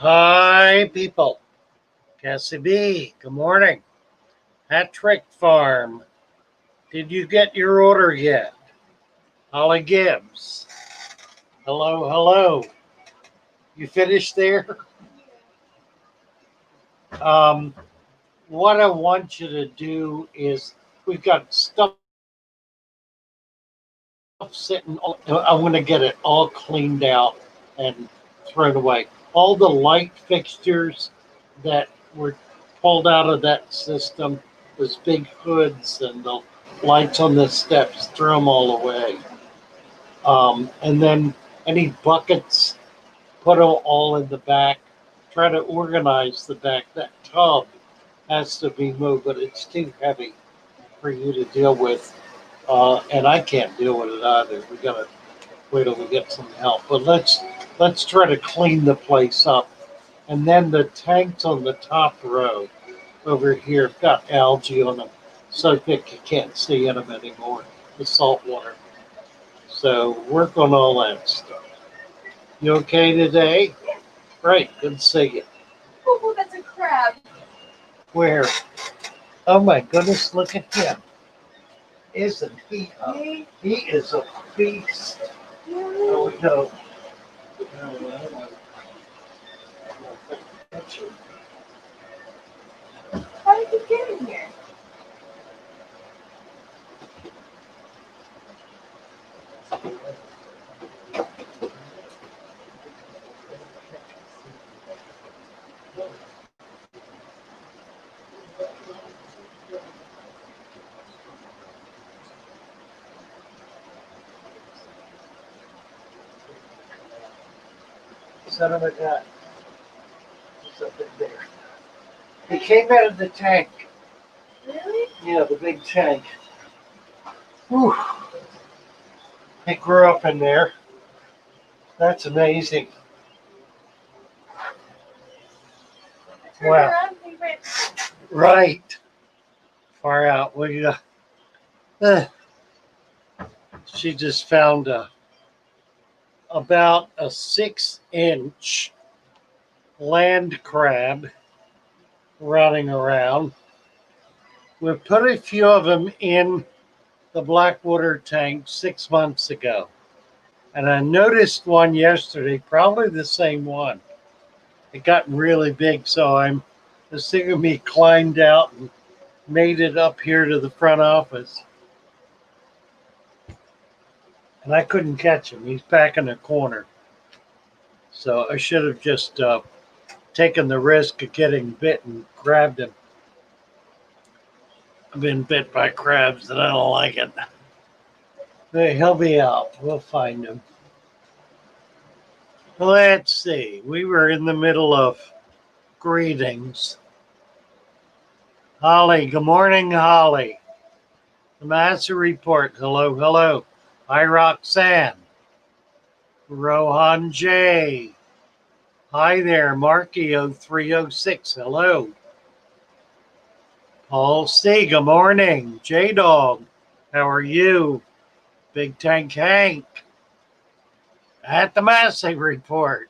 Hi, people. Cassie B, good morning. Patrick Farm, did you get your order yet? Holly Gibbs, hello, hello. You finished there? Um, what I want you to do is we've got stuff sitting. I want to get it all cleaned out and thrown away. All the light fixtures that were pulled out of that system, those big hoods and the lights on the steps, throw them all away. And then any buckets, put them all in the back. Try to organize the back. That tub has to be moved, but it's too heavy for you to deal with. And I can't deal with it either. We gotta wait till we get some help. But let's try to clean the place up. And then the tanks on the top row over here have got algae on them, so thick you can't see in them anymore. The salt water. So work on all that stuff. You okay today? Great, good to see you. Oh, that's a crab. Where? Oh my goodness, look at him. Isn't he? He is a beast. Oh no. How did you get in here? Son of a gun. He's up in there. He came out of the tank. Really? Yeah, the big tank. Whew. He grew up in there. That's amazing. Turn Wow. around, we went. Right. Far out. We she just found about a 6-inch land crab running around. We put a few of them in the Blackwater tank 6 months ago. And I noticed one yesterday, probably the same one. It got really big, so I'm assuming he climbed out and made it up here to the front office. And I couldn't catch him. He's back in the corner. So I should have just taken the risk of getting bit and grabbed him. I've been bit by crabs and I don't like it. Hey, he'll be out. We'll find him. Let's see. We were in the middle of greetings. Holly, good morning, Holly. The Master Report. Hello, hello. Hi, Roxanne. Rohan J. Hi there, Marky 0306. Hello. Paul C. Good morning. J Dog. How are you? Big Tank Hank. At the Massey Report.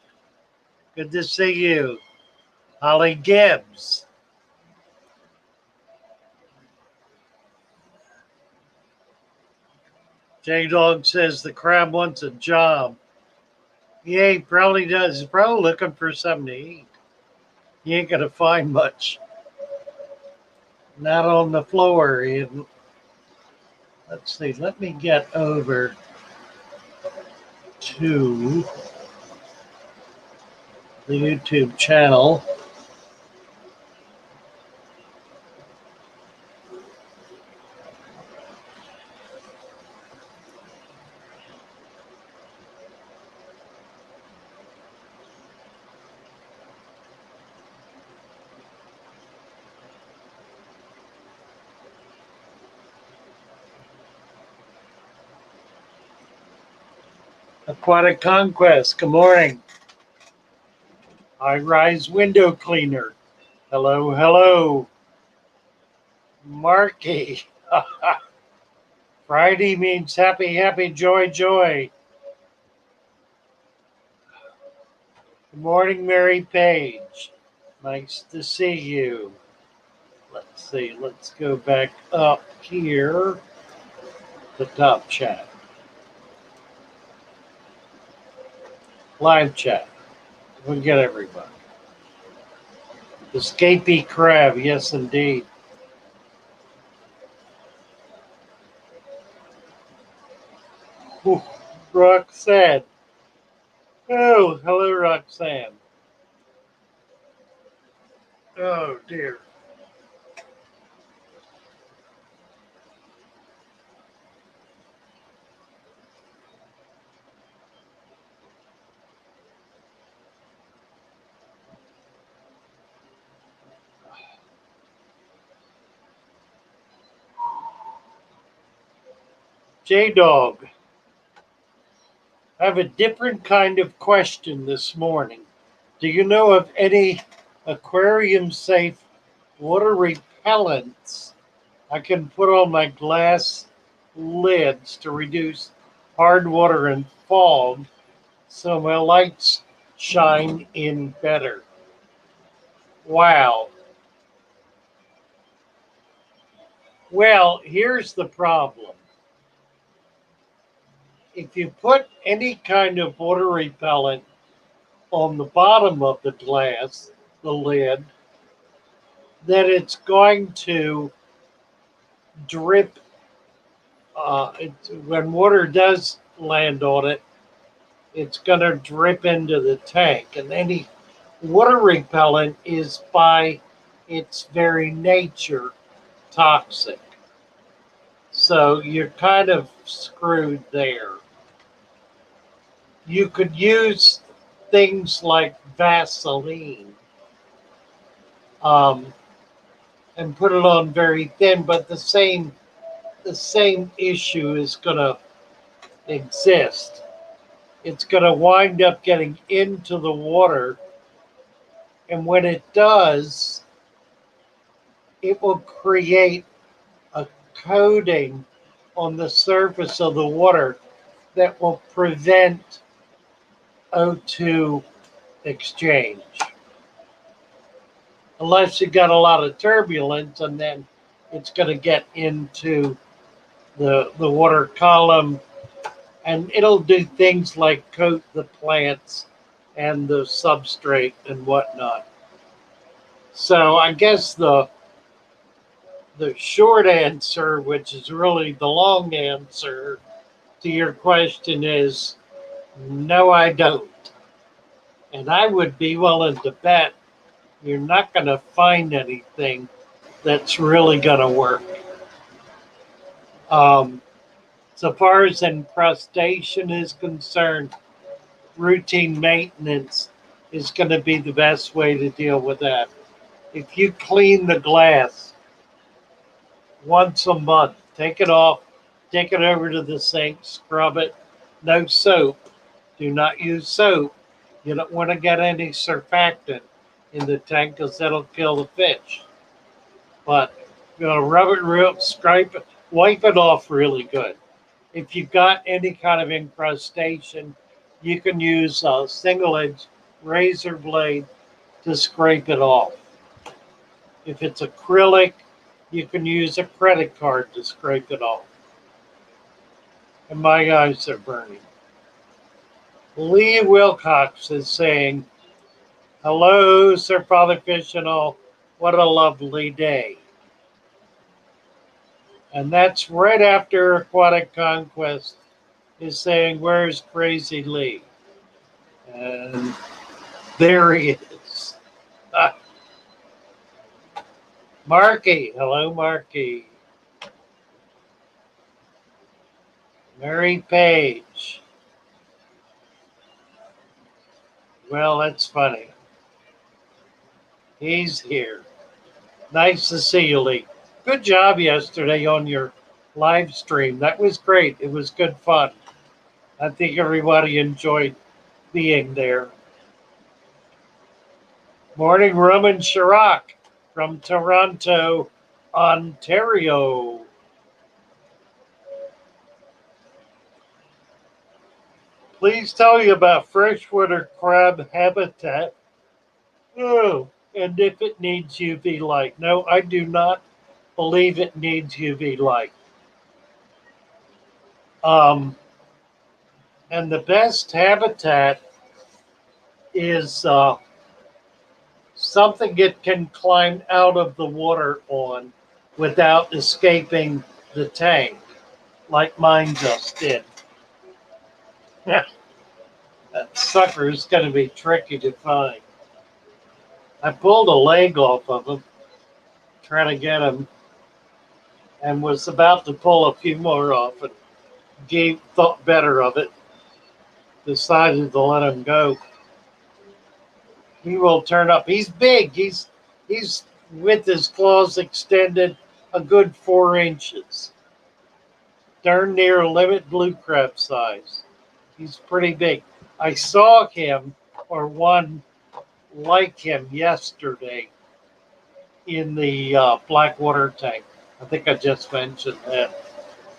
Good to see you. Holly Gibbs. J Dog says the crab wants a job. Yeah, he probably does. He's probably looking for something to eat. He ain't gonna find much. Not on the floor. Let's see. Let me get over to the YouTube channel. Aquatic Conquest, good morning. High Rise Window Cleaner. Hello, hello. Marky. Friday means happy, happy, joy, joy. Good morning, Mary Page. Nice to see you. Let's see. Let's go back up here. The top chat. Live chat. We'll get everybody. The Scapy Crab. Yes, indeed. Ooh, Roxanne. Oh, hello, Roxanne. Oh, dear. J-Dog. I have a different kind of question this morning. Do you know of any aquarium safe water repellents I can put on my glass lids to reduce hard water and fog so my lights shine in better? Wow. Well, here's the problem. If you put any kind of water repellent on the bottom of the glass, the lid, then it's going to drip. When water does land on it, it's going to drip into the tank. And any water repellent is by its very nature toxic. So you're kind of screwed there. You could use things like Vaseline um, and put it on very thin, but the same issue is going to exist. It's going to wind up getting into the water, and when it does, it will create a coating on the surface of the water that will prevent O2 exchange. Unless you got a lot of turbulence, and then it's going to get into the water column, and it'll do things like coat the plants and the substrate and whatnot. So I guess the short answer, which is really the long answer to your question, is no, I don't. And I would be willing to bet you're not going to find anything that's really going to work. Um, so far as incrustation is concerned, routine maintenance is going to be the best way to deal with that. If you clean the glass once a month, take it off, take it over to the sink, scrub it. No soap. Do not use soap. You don't want to get any surfactant in the tank because that'll kill the fish. But rub it real, scrape it, wipe it off really good. If you've got any kind of incrustation, you can use a single edge razor blade to scrape it off. If it's acrylic, you can use a credit card to scrape it off. And my eyes are burning. Lee Wilcox is saying, hello, Sir Father Fish and all. What a lovely day. And that's right after Aquatic Conquest is saying, where's Crazy Lee? And there he is. Marky. Hello, Marky. Mary Page. Well, that's funny. He's here. Nice to see you, Lee. Good job yesterday on your live stream. That was great. It was good fun. I think everybody enjoyed being there. Morning, Roman Chirac from Toronto, Ontario. Please tell you about freshwater crab habitat. Oh, and if it needs UV light. No, I do not believe it needs UV light. And the best habitat is something it can climb out of the water on without escaping the tank, like mine just did. Yeah, that sucker is going to be tricky to find. I pulled a leg off of him, trying to get him, and was about to pull a few more off, and thought better of it, decided to let him go. He will turn up. He's big. He's with his claws extended a good 4 inches. Darn near limit blue crab size. He's pretty big. I saw him or one like him yesterday in the Blackwater tank. I think I just mentioned that.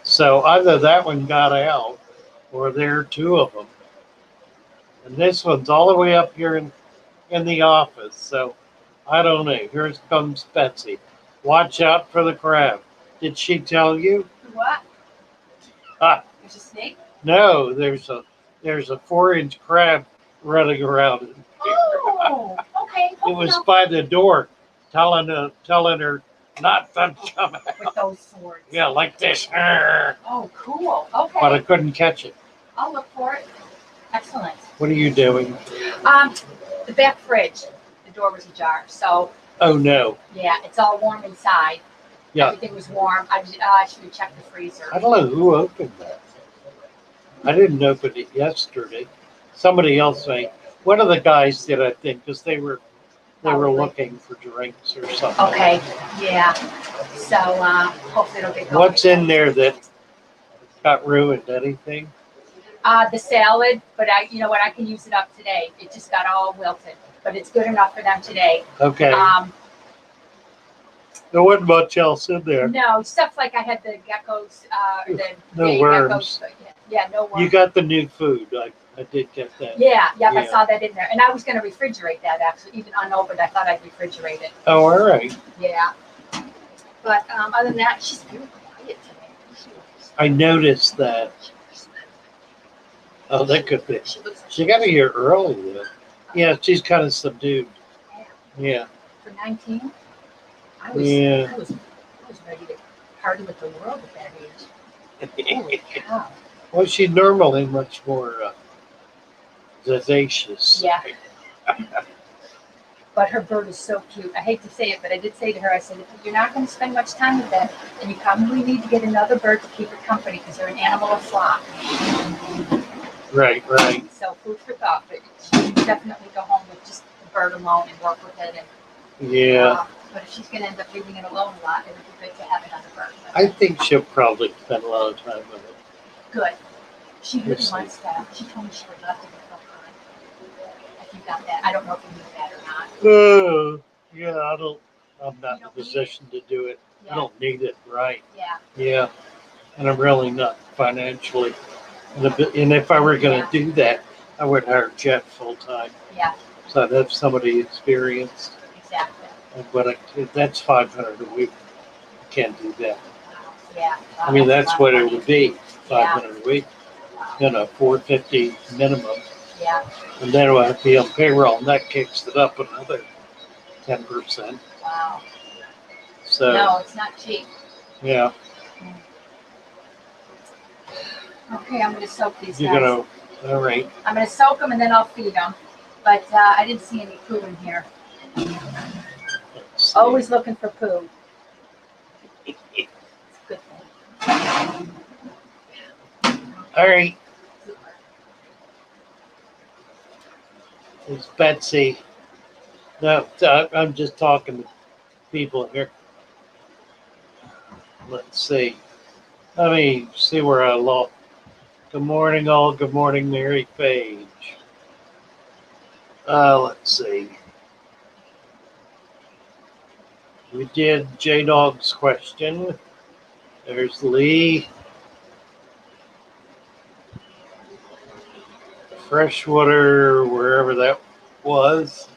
So either that one got out or there are two of them. And this one's all the way up here in the office. So I don't know. Here comes Betsy. Watch out for the crab. Did she tell you? What? Ah, There's a snake? no, there's a 4-inch crab running around in here. Oh, okay. It was by the door telling her not to come out. With those swords. Yeah, like this. Oh, cool. Okay. But I couldn't catch it. I'll look for it. Excellent. What are you doing? The back fridge. The door was ajar. So, Oh, no. yeah, it's all warm inside. Yeah. Everything was warm. I should have checked the freezer. I don't know who opened that. I didn't open it yesterday. Somebody else may. One of the guys did, I think, because they were Probably. looking for drinks or something. Okay, yeah. So hopefully it'll get going. What's in there that got ruined? Anything? The salad, but you know what? I can use it up today. It just got all wilted, but it's good enough for them today. Okay. There wasn't much else in there. No, stuff like I had the geckos, No baby worms. Geckos, but yeah, no worms. You got the new food. I did get that. Yeah, I Yeah. saw that in there, and I was going to refrigerate that actually, even unopened. I thought I'd refrigerate it. Oh, all right. Yeah, but other than that, she's very quiet today. I noticed that. Oh, that could be. She looks. She got here early, though. Yeah, she's kind of subdued. Yeah. For 19, I was ready to party with the world at that age. Holy cow! Well, she's normally much more vivacious. Yeah. But her bird is so cute. I hate to say it, but I did say to her, I said, if you're not going to spend much time with it, then you probably need to get another bird to keep it company because they're an animal of flock. Right, right. So food for thought, but she should definitely go home with just the bird alone and work with it. And, Yeah. but if she's going to end up leaving it alone a lot, it would be good to have another bird. I think she'll probably spend a lot of time with it. Good. She really Yes. wants that. She told me she would love to get her on. If you got that. I don't know if you need that or not. Yeah, I'm not in a position to do it. I Yeah. don't need it, right? Yeah. Yeah. And I'm really not financially. And if I were going to do that, I would hire Jet full time. Yeah. So I'd have somebody experienced. Exactly. But that's $500 a week. I can't do that. Yeah. I mean, That's that's a lot what of it money. would be, $500 a week. $450 minimum. Yeah. And then it would be on payroll, and that kicks it up another 10%. Wow. So, No, it's not cheap. yeah, Okay, I'm going to soak these you're guys. going to, all right. I'm going to soak them and then I'll feed them. But I didn't see any poo in here. Let's see. Always looking for poo. It's a good thing. All right. It's Betsy. No, I'm just talking to people here. Let's see. Let me see where I lost. Good morning, all. Good morning, Mary Page. Let's see. We did J-Dog's question. There's Lee. Freshwater, wherever that was.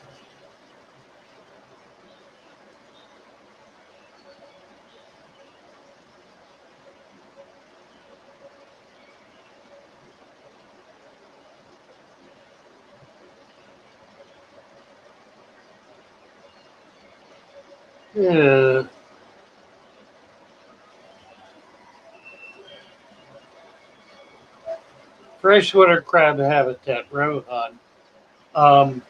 Yeah. Freshwater crab habitat, Rohan. Um,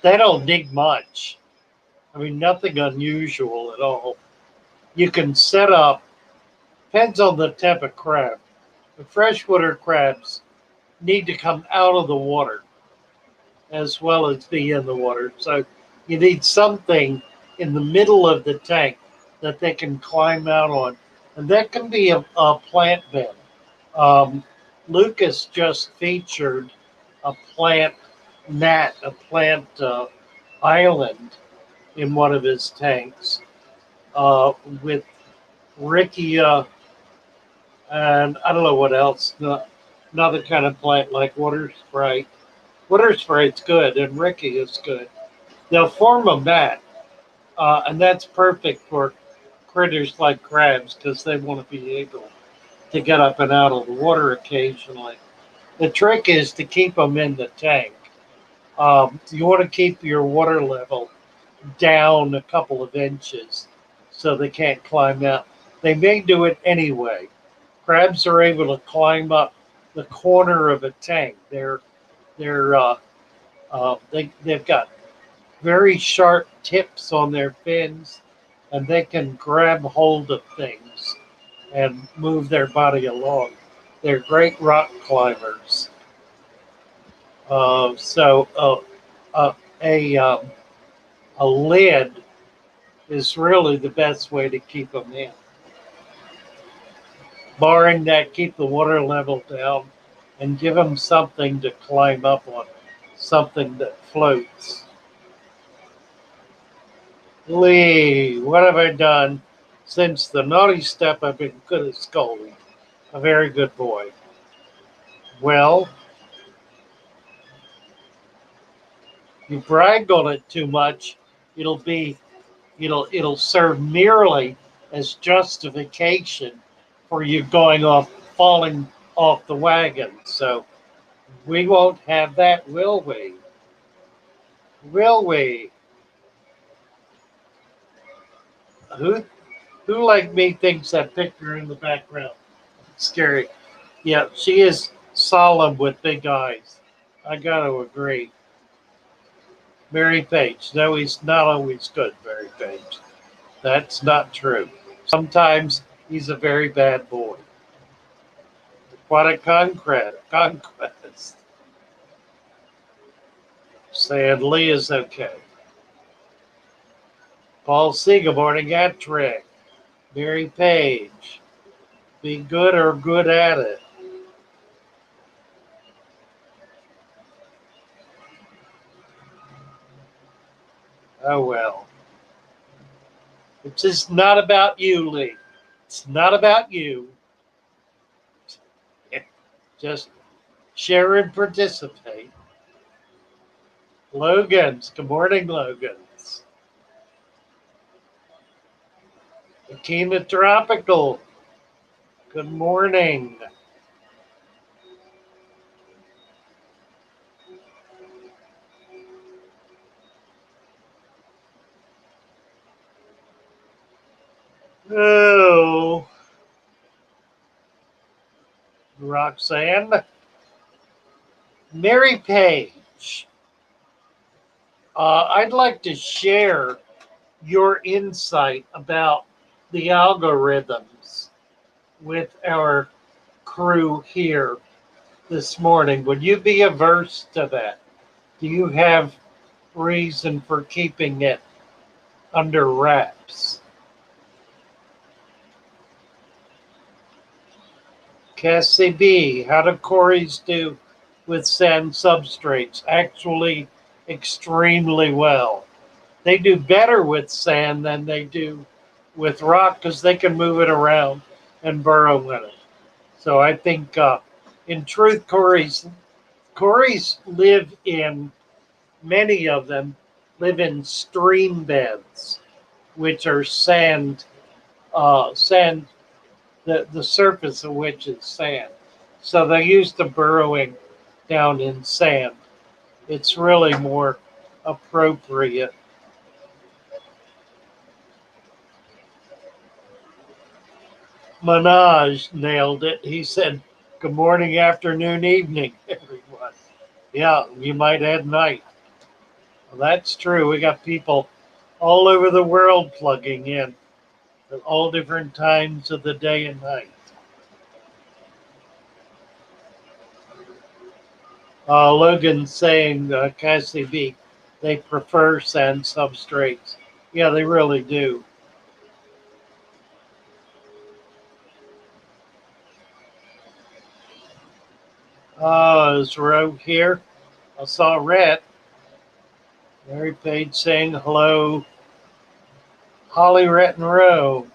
they don't need much. I mean, nothing unusual at all. You can set up, depends on the type of crab. The freshwater crabs need to come out of the water as well as be in the water. So you need something in the middle of the tank that they can climb out on. And that can be a plant bed. Um, Lucas just featured a plant mat, a plant island in one of his tanks uh, with Rickia and I don't know what else. Another kind of plant like water sprite. Water sprite's good, and Ricky is good. They'll form a mat, and that's perfect for critters like crabs because they want to be able to get up and out of the water occasionally. The trick is to keep them in the tank. You want to keep your water level down a couple of inches so they can't climb out. They may do it anyway. Crabs are able to climb up the corner of a tank. They've got very sharp tips on their fins, and they can grab hold of things and move their body along. They're great rock climbers. So a a lid is really the best way to keep them in. Barring that, keep the water level down and give them something to climb up on, something that floats. Lee, what have I done? Since the naughty step, I've been good at scolding. A very good boy. Well, you brag on it too much, it'll be it'll serve merely as justification for you going off falling off the wagon. So we won't have that, will we? Will we? Who who like me thinks that picture in the background scary? Yeah, she is solemn with big eyes. I gotta agree. Mary Page. No, he's not always good, Mary Page. That's not true. Sometimes he's a very bad boy. What a conquest. Saying Lee is okay. Paul C. Good morning, at Trick. Mary Page. Be good or good at it. Oh well. It's just not about you, Lee. It's not about you. Just share and participate. Logan's. Good morning, Logan's. Akina Tropical. Good morning. Oh, Roxanne. Mary Page. I'd like to share your insight about the algorithms with our crew here this morning. Would you be averse to that? Do you have reason for keeping it under wraps? Cassie B, how do Corys do with sand substrates? Actually, extremely well. They do better with sand than they do with rock because they can move it around and burrow in it. So I think In truth, Corys live in, many of them live in stream beds, which are sand, the surface of which is sand. So they're used to burrowing down in sand. It's really more appropriate. Minaj nailed it. He said, "Good morning, afternoon, evening, everyone." Yeah, you might add night. Well, that's true. We got people all over the world plugging in at all different times of the day and night. Logan saying, Cassie B, they prefer sand substrates. Yeah, they really do. Is Roe here? I saw Rhett. Mary Page saying hello. Holly, Rhett, and Roe.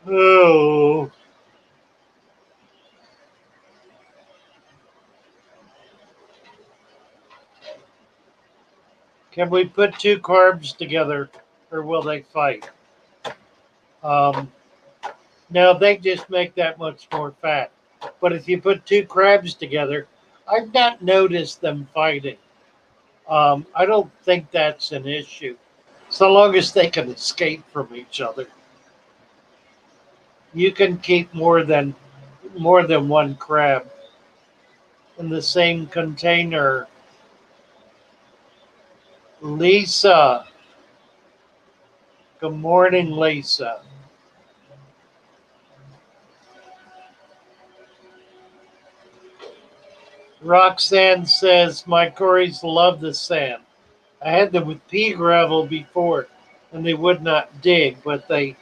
Oh, can we put two carbs together or will they fight? Um, no, they just make that much more fat. But if you put two crabs together, I've not noticed them fighting. I don't think that's an issue. So long as they can escape from each other. You can keep more than one crab in the same container. Lisa, good morning, Lisa. Roxanne says my Corys love the sand. I had them with pea gravel before, and they would not dig, but they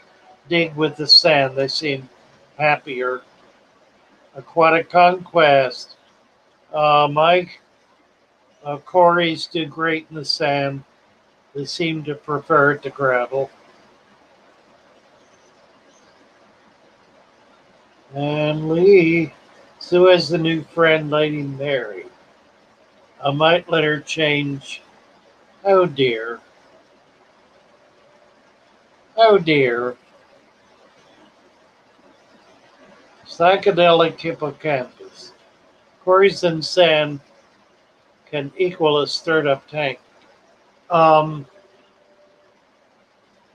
dig with the sand. They seem happier. Aquatic Conquest. My Corys do great in the sand. They seem to prefer it to gravel. And Lee, Sue has the new friend, Lady Mary. I might let her change. Oh dear. Oh dear. Psychedelic hippocampus. Quarries and sand can equal a stirred up tank. Um,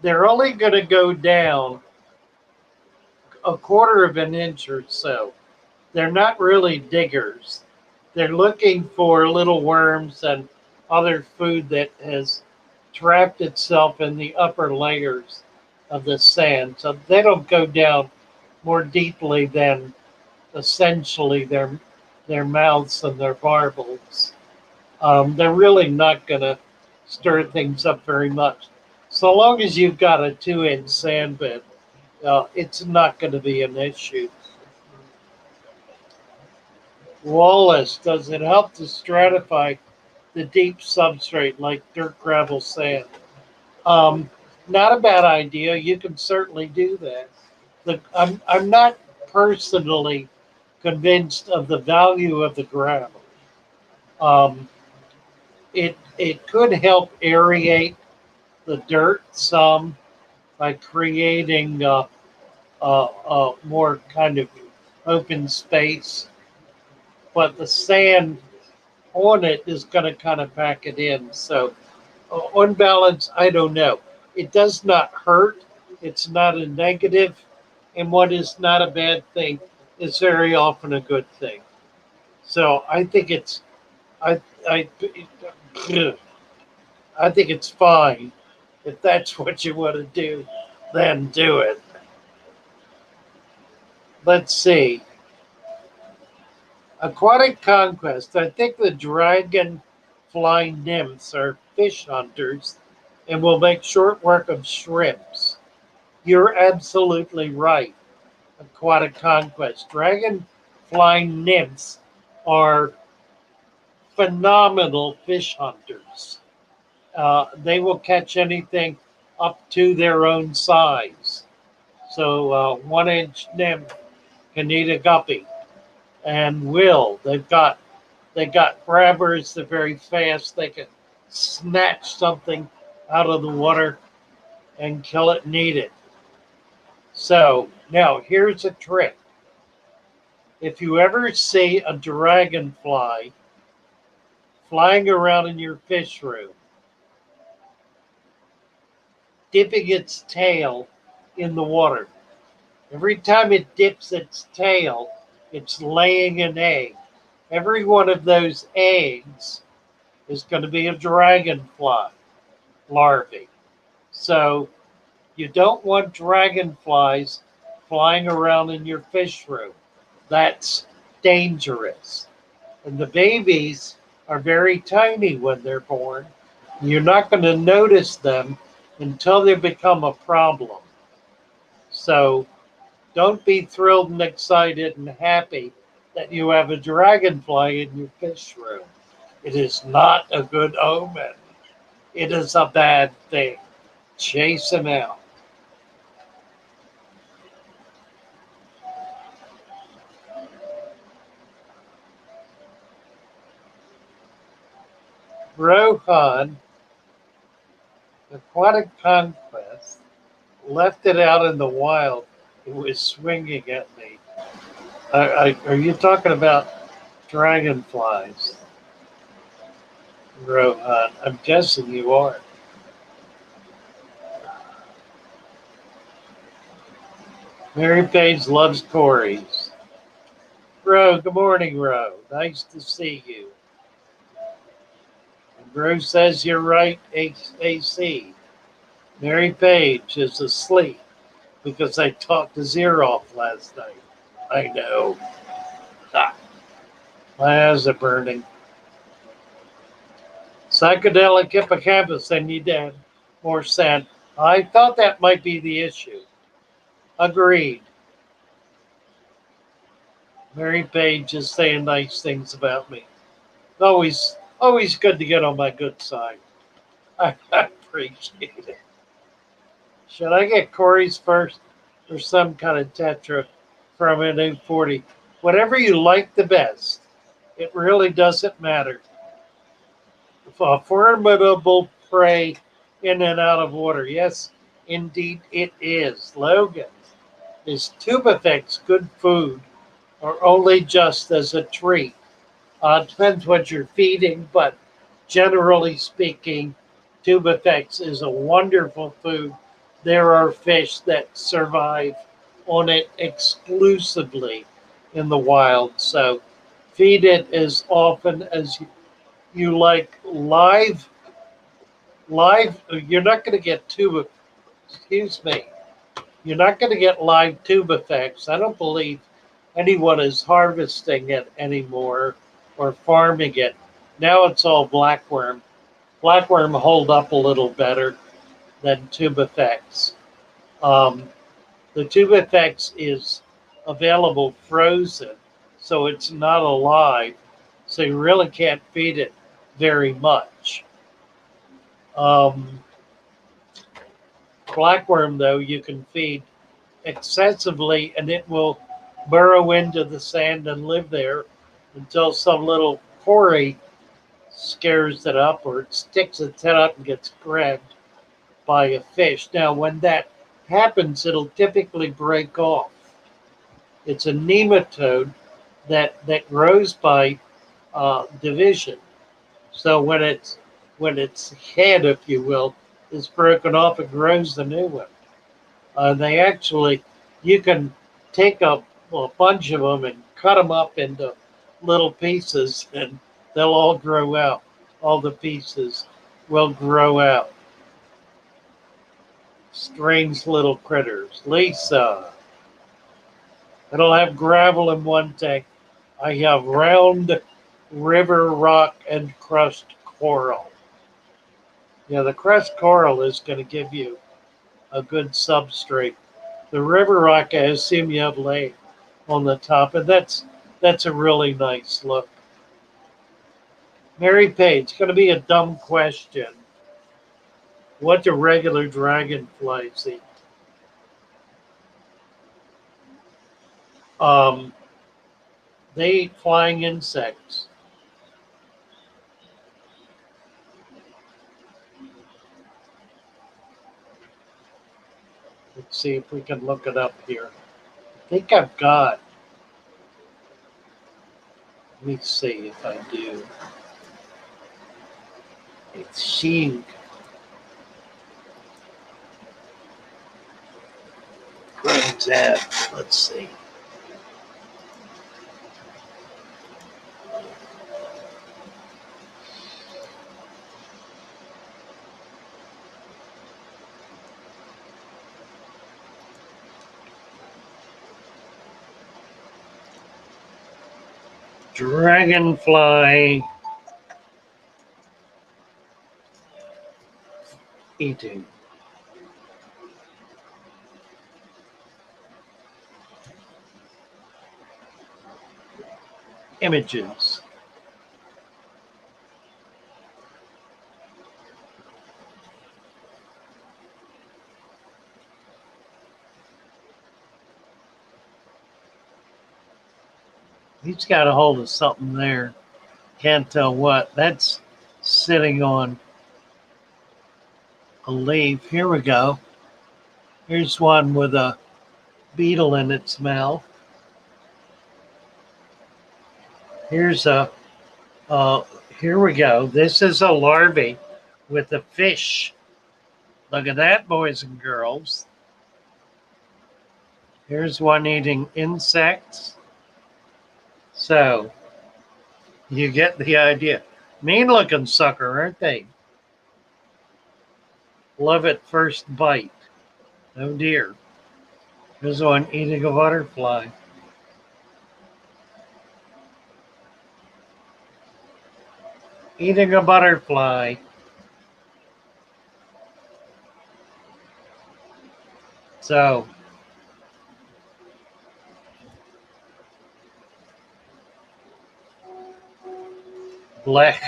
they're only going to go down a quarter of an inch or so. They're not really diggers. They're looking for little worms and other food that has trapped itself in the upper layers of the sand. So they don't go down more deeply than essentially their mouths and their barbels. They're really not going to stir things up very much. So long as you've got a 2-inch sand bed, it's not going to be an issue. Wallace, does it help to stratify the deep substrate like dirt, gravel, sand? Um, Not a bad idea. You can certainly do that. I'm not personally convinced of the value of the gravel. Um, it could help aerate the dirt some by creating more kind of open space, but the sand on it is going to kind of pack it in. So on balance, I don't know. It does not hurt. It's not a negative, and what is not a bad thing is very often a good thing. So I think I I I think it's fine. If that's what you want to do, then do it. Let's see. Aquatic conquest. I think the dragonfly nymphs are fish hunters and will make short work of shrimps. You're absolutely right. Aquatic conquest. Dragonfly nymphs are phenomenal fish hunters. They will catch anything up to their own size. So 1 inch nymph can eat a guppy, and will. They got grabbers. They're very fast. They can snatch something out of the water and kill it and eat it. So now here's a trick. If you ever see a dragonfly flying around in your fish room, dipping its tail in the water, every time it dips its tail, it's laying an egg. Every one of those eggs is going to be a dragonfly larvae. So you don't want dragonflies flying around in your fish room. That's dangerous. And the babies are very tiny when they're born. You're not going to notice them until they become a problem. So don't be thrilled and excited and happy that you have a dragonfly in your fish room. It is not a good omen. It is a bad thing. Chase him out. Rohan, Aquatic Conquest, left it out in the wild. It was swinging at me. Are you talking about dragonflies, Rohan? I'm guessing you are. Mary Page loves Corey's. Ro, good morning, Ro. Nice to see you. And Ro says you're right, AC. Mary Page is asleep because I talked his ear off last night. I know. Ah, my eyes are burning. Psychedelic hippocampus, they need to add more sand. I thought that might be the issue. Agreed. Mary Page is saying nice things about me. Always good to get on my good side. I appreciate it. Should I get Corey's first or some kind of tetra from an 840? Whatever you like the best. It really doesn't matter. A formidable prey in and out of water. Yes, indeed it is. Logan, is Tubifex good food or only just as a treat? It depends what you're feeding, but generally speaking, Tubifex is a wonderful food. There are fish that survive on it exclusively in the wild. So feed it as often as you like. Live, you're not going to get excuse me, you're not going to get live Tubifex. I don't believe anyone is harvesting it anymore or farming it. Now it's all blackworm. Blackworm hold up a little better than Tubifex. The Tubifex is available frozen, so it's not alive. So you really can't feed it very much. Blackworm, though, you can feed excessively, and it will burrow into the sand and live there until some little quarry scares it up or it sticks its head up and gets grabbed by a fish. Now, when that happens, it'll typically break off. It's a nematode that grows by division. So when its head, if you will, is broken off, it grows a new one. They actually, you can take a bunch of them and cut them up into little pieces, and they'll all grow out. All the pieces will grow out. Strange little critters. Lisa, it'll have gravel in one tank. I have round river rock and crust coral. Yeah, the crust coral is going to give you a good substrate. The river rock, I assume you have laid on the top, and that's a really nice look. Mary Page, going to be a dumb question. What do regular dragonflies eat? Um, they eat flying insects. Let's see if we can look it up here. I think I've got. Let me see if I do. It's she grabs that. Let's see. Dragonfly eating. Images. He's got a hold of something there. Can't tell what. That's sitting on a leaf. Here we go. Here's one with a beetle in its mouth. Here's a, uh, here we go. This is a larvae with a fish. Look at that, boys and girls. Here's one eating insects. So, you get the idea. Mean looking sucker, aren't they? Love at first bite. Oh dear. Here's one eating a butterfly. Eating a butterfly. So, black.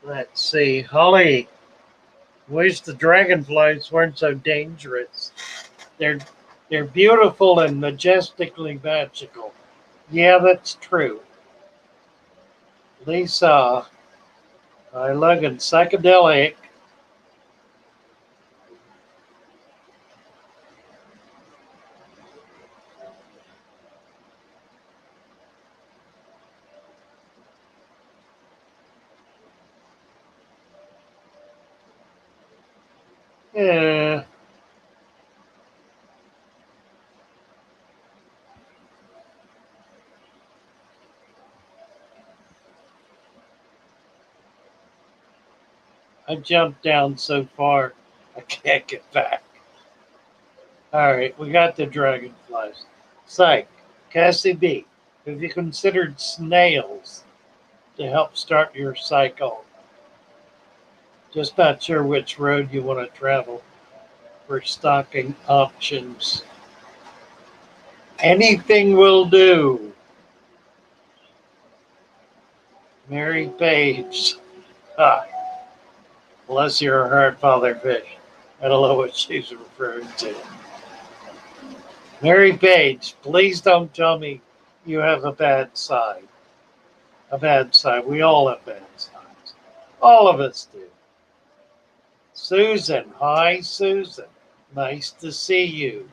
Let's see. Holly, wish the dragonflies weren't so dangerous. They're they're beautiful and majestically magical. Yeah, that's true. Lisa, I look at psychedelic. Yeah, I jumped down so far, I can't get back. All right, we got the dragonflies. Psych, Cassie B. Have you considered snails to help start your cycle? Just not sure which road you want to travel for stocking options. Anything will do. Mary Page. Ah, bless your heart, Father Fish. I don't know what she's referring to. Mary Page, please don't tell me you have a bad side. A bad side. We all have bad sides. All of us do. Susan. Hi, Susan. Nice to see you.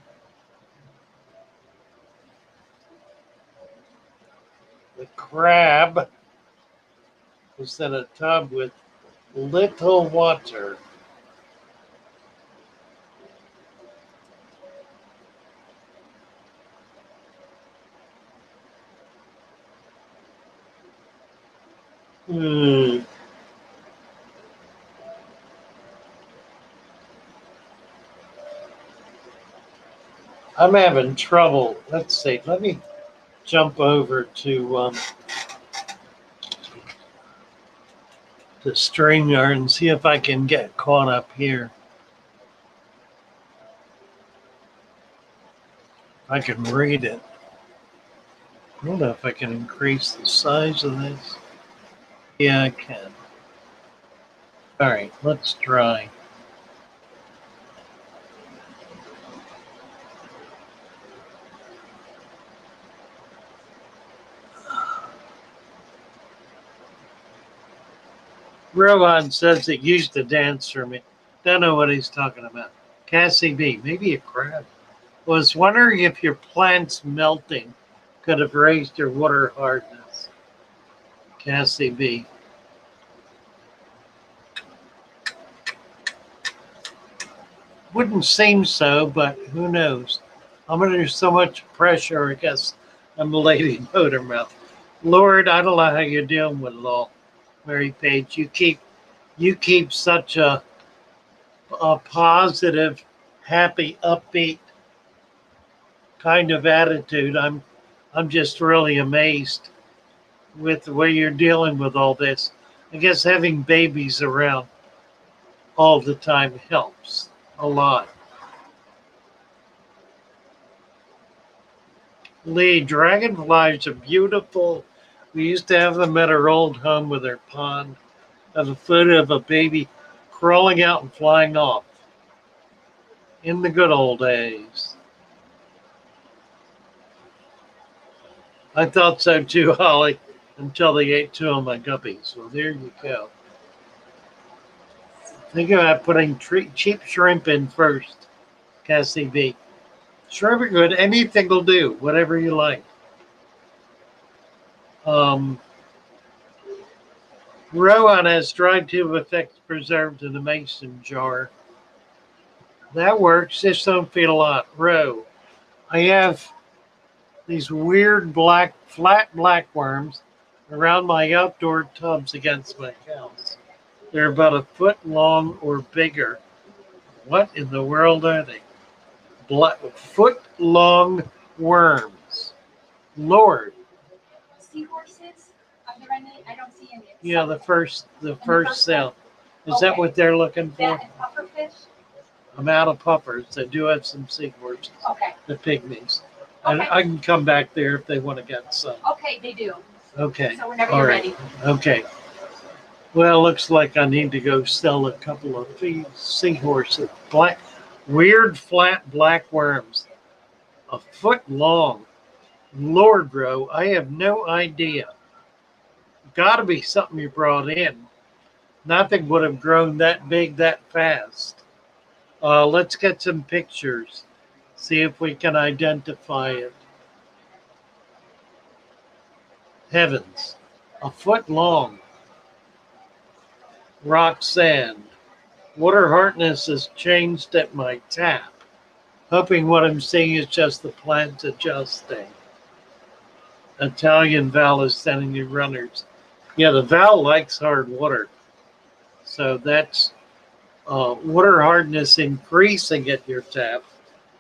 The crab was in a tub with little water. Hmm. I'm having trouble. Let's see. Let me jump over to the StreamYard and see if I can get caught up here. I can read it. I don't know if I can increase the size of this. Yeah, I can. All right, let's try. Rohan says it used to dance for me. Don't know what he's talking about. Cassie B, maybe a crab. Was wondering if your plants melting could have raised your water hardness. Cassie B. Wouldn't seem so, but who knows? I'm under so much pressure, I guess I'm a lady motor mouth. Lord, I don't know how you're dealing with it all. Mary Page, you keep such a positive, happy, upbeat kind of attitude. I'm just really amazed with the way you're dealing with all this. I guess having babies around all the time helps a lot. Lee, dragonflies are beautiful. We used to have them at our old home with our pond, at the foot of a baby crawling out and flying off. In the good old days. I thought so too, Holly, until they ate two of my guppies. Well, there you go. Think about putting cheap shrimp in first, Cassie B. Shrimp are good. Anything will do, whatever you like. Rowan has dried tube effects preserved in a mason jar. That works. Just don't feed a lot. Row. I have these weird flat black worms around my outdoor tubs against my house. They're about a foot long or bigger. What in the world are they? Foot long worms. Lord. Seahorses? Are there any? I don't see any. Yeah, the first cell. Is Okay. that what they're looking for? That and pufferfish? I'm out of puffers. They do have some seahorses. Okay. The pygmies. Okay. And I can come back there if they want to get some. Okay, they do. Okay. So whenever All you're right. ready. Okay. Well, looks like I need to go sell a couple of seahorses. Weird flat black worms. A foot long. Lord, bro, I have no idea. Got to be something you brought in. Nothing would have grown that big that fast. Let's get some pictures. See if we can identify it. Heavens. A foot long. Rock sand. Water hardness has changed at my tap. Hoping what I'm seeing is just the plant adjusting. Italian Val is sending you runners. Yeah, the Val likes hard water. So that's water hardness increasing at your tap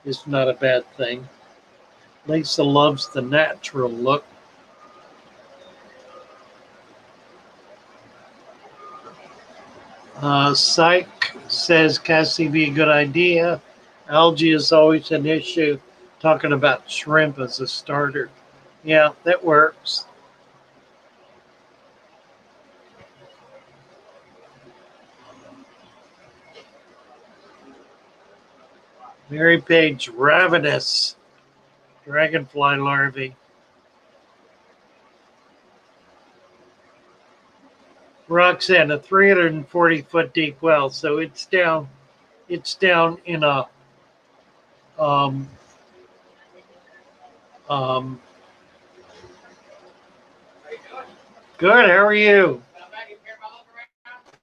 is not a bad thing. Lisa loves the natural look. Psych says Cassie be a good idea. Algae is always an issue. Talking about shrimp as a starter. Yeah, that works. Mary Page, ravenous dragonfly larvae. Roxanne, a 340-foot deep well, so it's down in a good. How are you?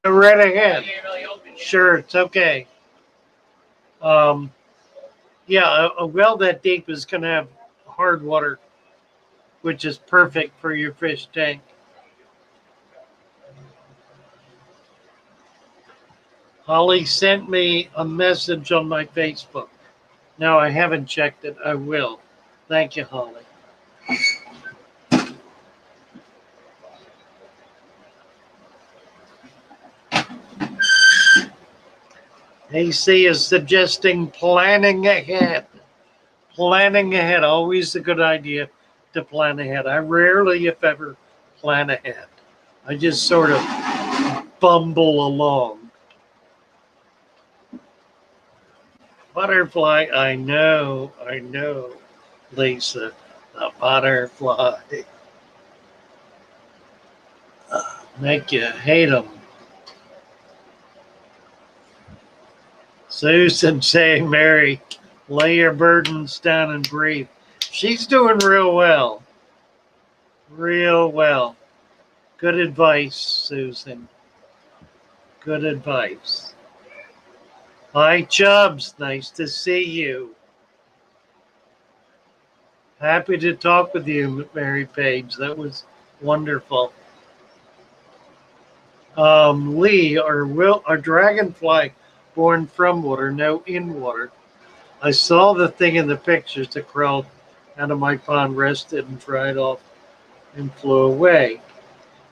Go right ahead. Sure, it's okay. Yeah, a well that deep is going to have hard water, which is perfect for your fish tank. Holly sent me a message on my Facebook. No, I haven't checked it. I will. Thank you, Holly. AC is suggesting planning ahead. Planning ahead, always a good idea to plan ahead. I rarely, if ever, plan ahead. I just sort of bumble along. Butterfly, I know, Lisa, the butterfly. Make you hate them. Susan saying, Mary, lay your burdens down and breathe. She's doing real well. Real well. Good advice, Susan. Good advice. Hi, Chubbs. Nice to see you. Happy to talk with you, Mary Page. That was wonderful. Lee, are dragonfly born from water? No, in water. I saw the thing in the pictures that crawled out of my pond, rested and dried off and flew away.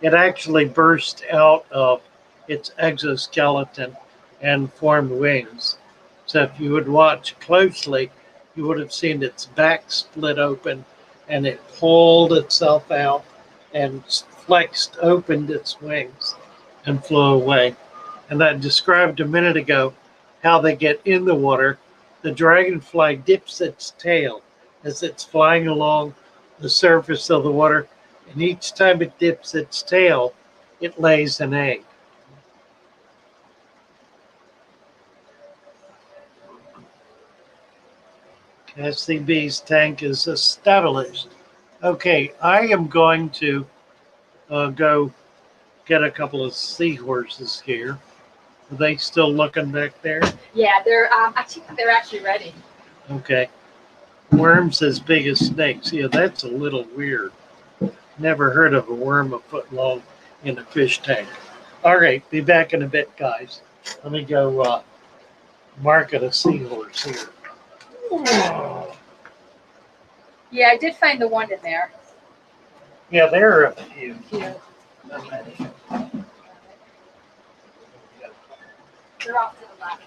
It actually burst out of its exoskeleton and formed wings. So if you would watch closely, you would have seen its back split open and it pulled itself out and flexed, opened its wings and flew away. And I described a minute ago how they get in the water. The dragonfly dips its tail as it's flying along the surface of the water, and each time it dips its tail, it lays an egg. SCB's tank is established. Okay, I am going to go get a couple of seahorses here. Are they still looking back there? Yeah, they're actually ready. Okay. Worms as big as snakes. Yeah, that's a little weird. Never heard of a worm a foot long in a fish tank. All right, be back in a bit, guys. Let me go market a seahorse here. Yeah, I did find the one in there. Yeah, there are a few. They're off to the left.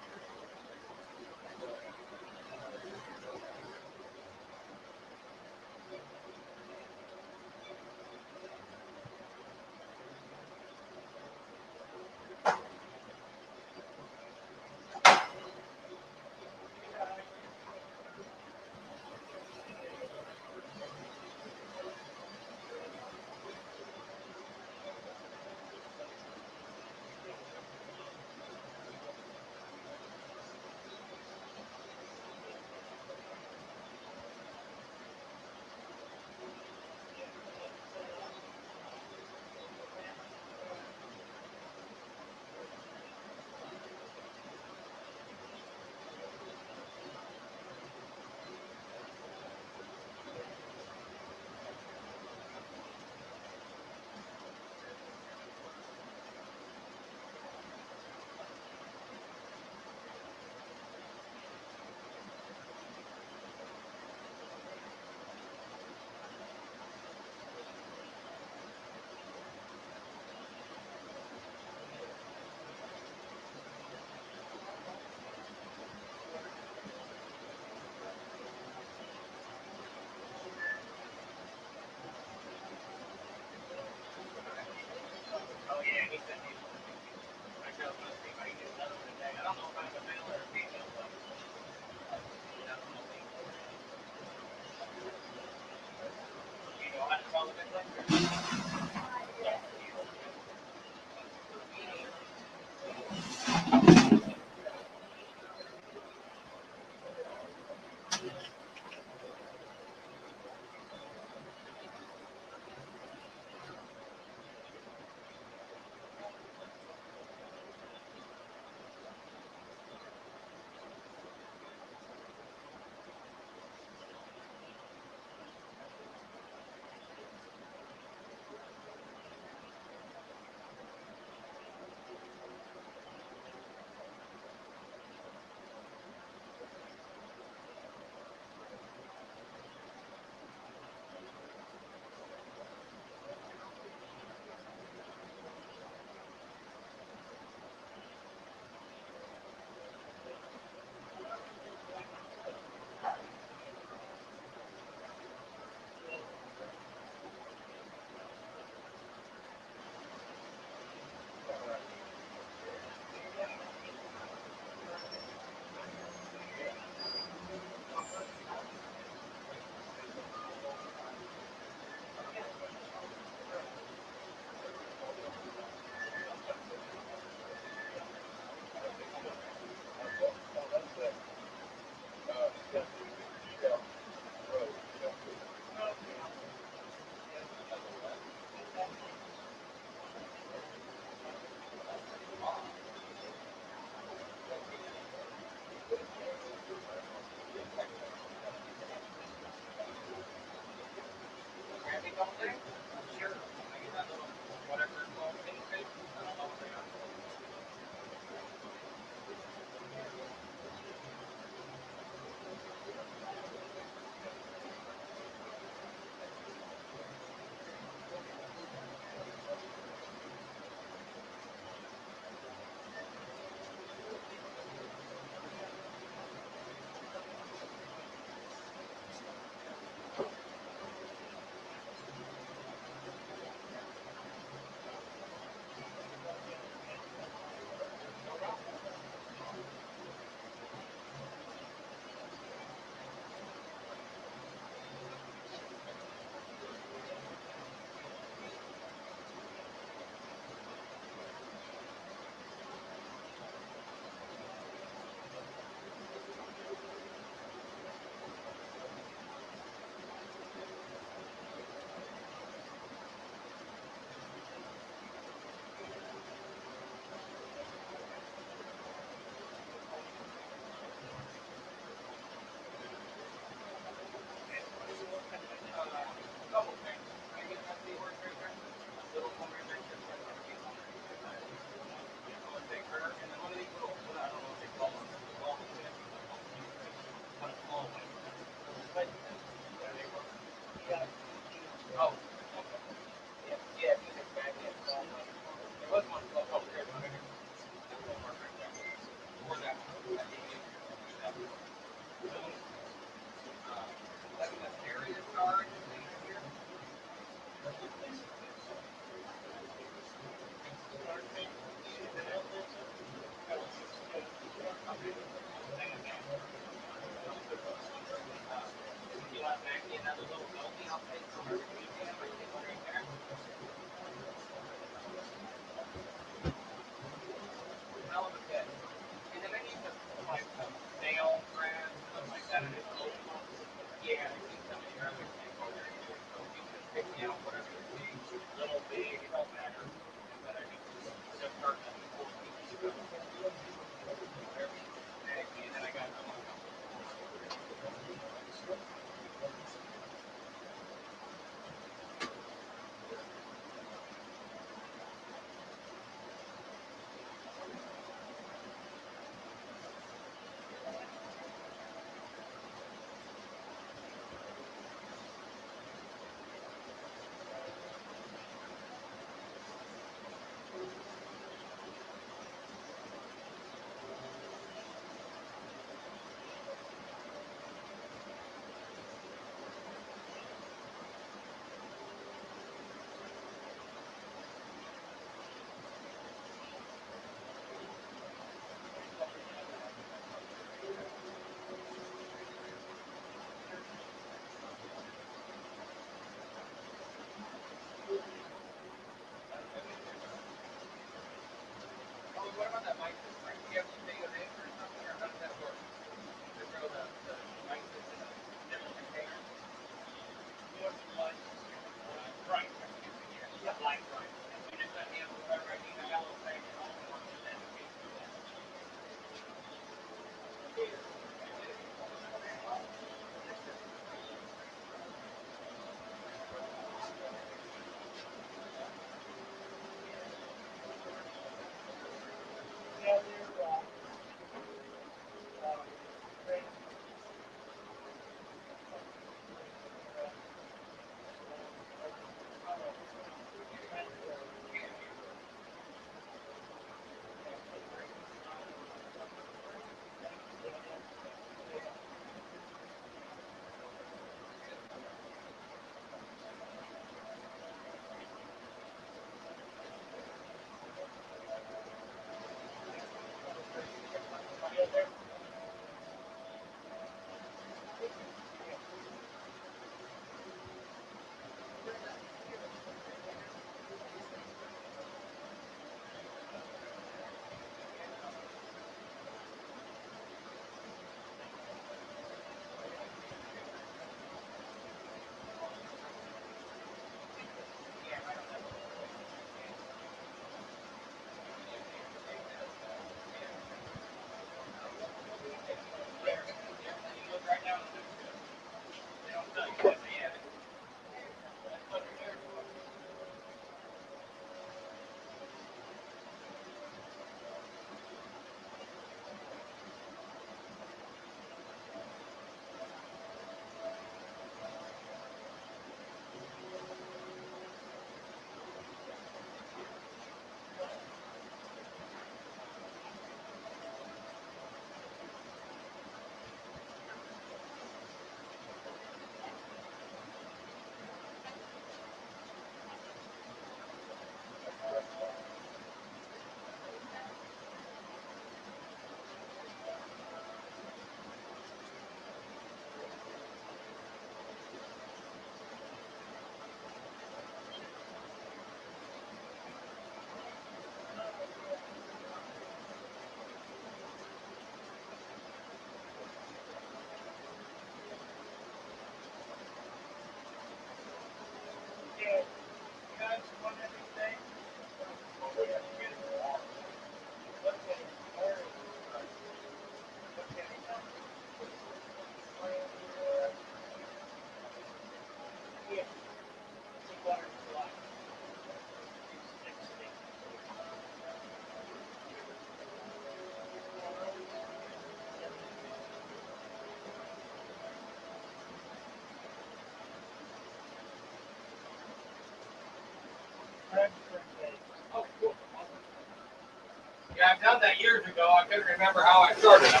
Yeah, I've done that years ago. I couldn't remember how I started them.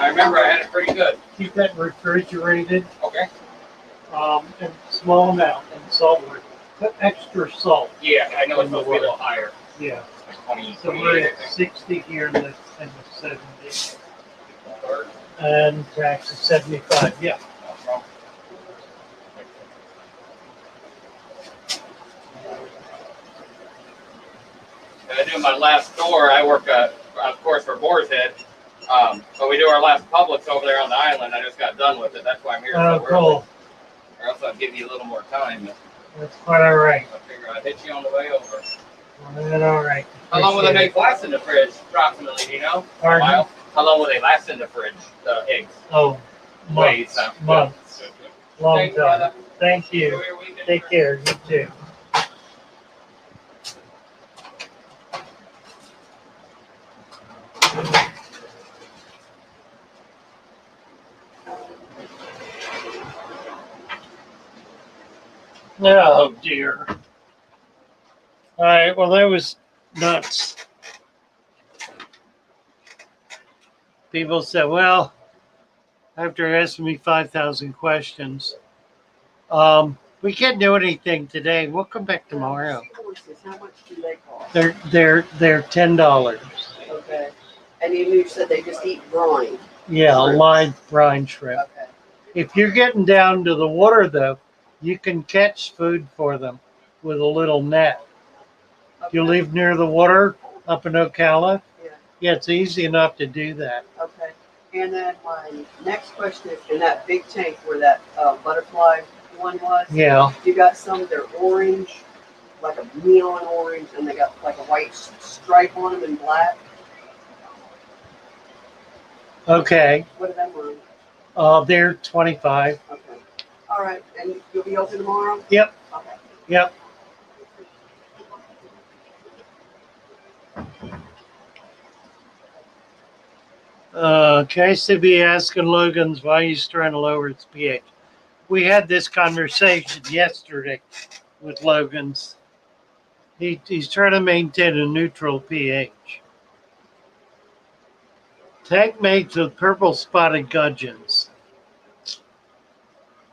I remember I had it pretty good. Keep that refrigerated, Okay. in small amount and salt. Put extra salt. Yeah, I know it's supposed to be a little higher. Yeah. Like 20, So 28, we're I at think. 60 here in the 70s. And tax is 75. Yeah. I do my last store. I work, of course, for Boar's Head. But we do our last Publix over there on the island. I just got done with it. That's why I'm here so early. Cool. Or else I'd give you a little more time. But That's quite all right. I figure I'd hit you on the way over. All right. How long will they make last in the fridge, approximately? Do you know? Pardon? A while? How long will they last in the fridge, the eggs? Oh, Wait, months. so- Months. Long Thank you, time. brother. Thank you. Enjoy your weekend. Take care. You too. Oh dear. All right. Well, that was nuts. People said, "Well, after asking me 5,000 questions, we can't do anything today. We'll come back tomorrow." Seahorses, how much do they cost? They're $10. Okay. And you said they just eat brine. Yeah, Shrimp. live brine shrimp. Okay. If you're getting down to the water, though, you can catch food for them with a little net. If you Okay. live near the water up in Ocala, Yeah. Yeah, it's easy enough to do that. Okay. And then my next question is, in that big tank where that butterfly one was, Yeah. you got some, they're orange, like a neon orange, and they got like a white stripe on them and black. Okay. What are them on? They're 25. Okay. All right. And you'll be open tomorrow? Yep. Okay. Yep. KCB asking Logan's why he's trying to lower its pH. We had this conversation yesterday with Logan's. He's trying to maintain a neutral pH. Tank mates with purple spotted gudgeons.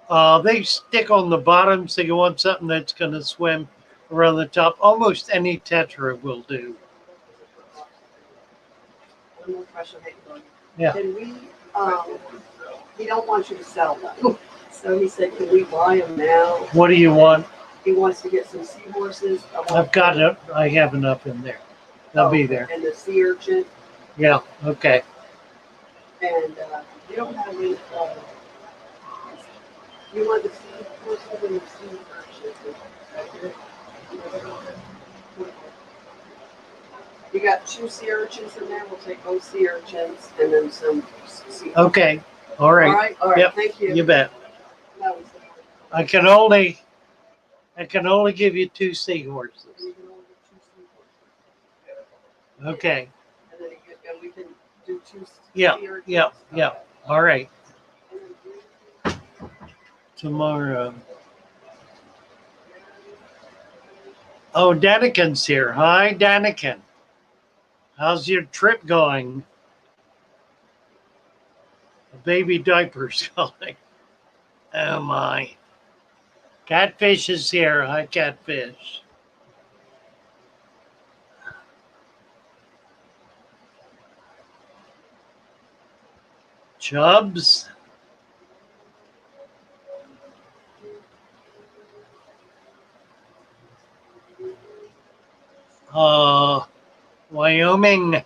They stick on the bottom, so you want something that's going to swim around the top. Almost any tetra will do. One more question. Hey, Doug. Yeah. Can we, he don't want you to sell them. So he said, can we buy them now? What do you want? He wants to get some seahorses. I've got it. I have enough in there. They'll be there. And the sea urchin. Yeah. Okay. And you don't have any, you want the seahorses and the sea urchins. You got 2 sea urchins in there. We'll take both sea urchins and then some sea. Okay. All right. All right. All right. Yep. Thank you. You bet. That was I can only give you 2 seahorses. Okay. And then we can do 2 Yeah. sea urchins. Yeah. Yeah. All right. Tomorrow. Oh, Daniken's here. Hi, Daniken. How's your trip going? The baby diaper's going. Oh my. Catfish is here. Hi, Catfish. Chubs. Wyoming.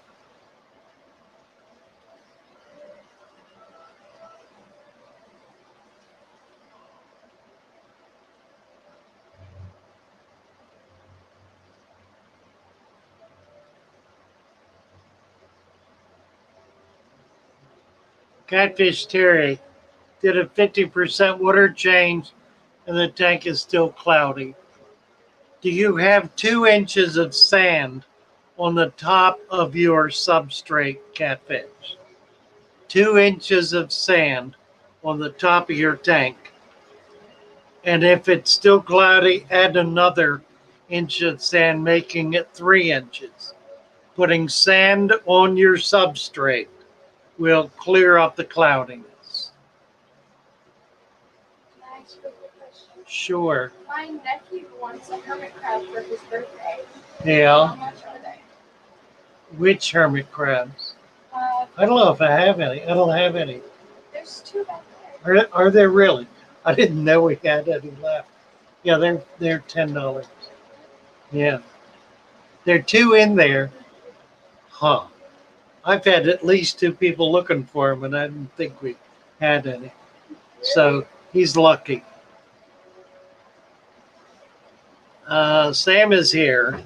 Catfish Terry did a 50% water change and the tank is still cloudy. Do you have 2 inches of sand on the top of your substrate, Catfish? 2 inches of sand on the top of your tank. And if it's still cloudy, add another inch of sand, making it 3 inches. Putting sand on your substrate will clear up the cloudiness. Can I ask you a quick question? Sure. My nephew wants a hermit crab for his birthday. Yeah. How much are they? Which hermit crabs? I don't know if I have any. I don't have any. There's 2 back there. Are there really? I didn't know we had any left. Yeah, they're $10. Yeah. There are 2 in there. Huh. I've had at least 2 people looking for them, and I didn't think we had any. So he's lucky. Sam is here.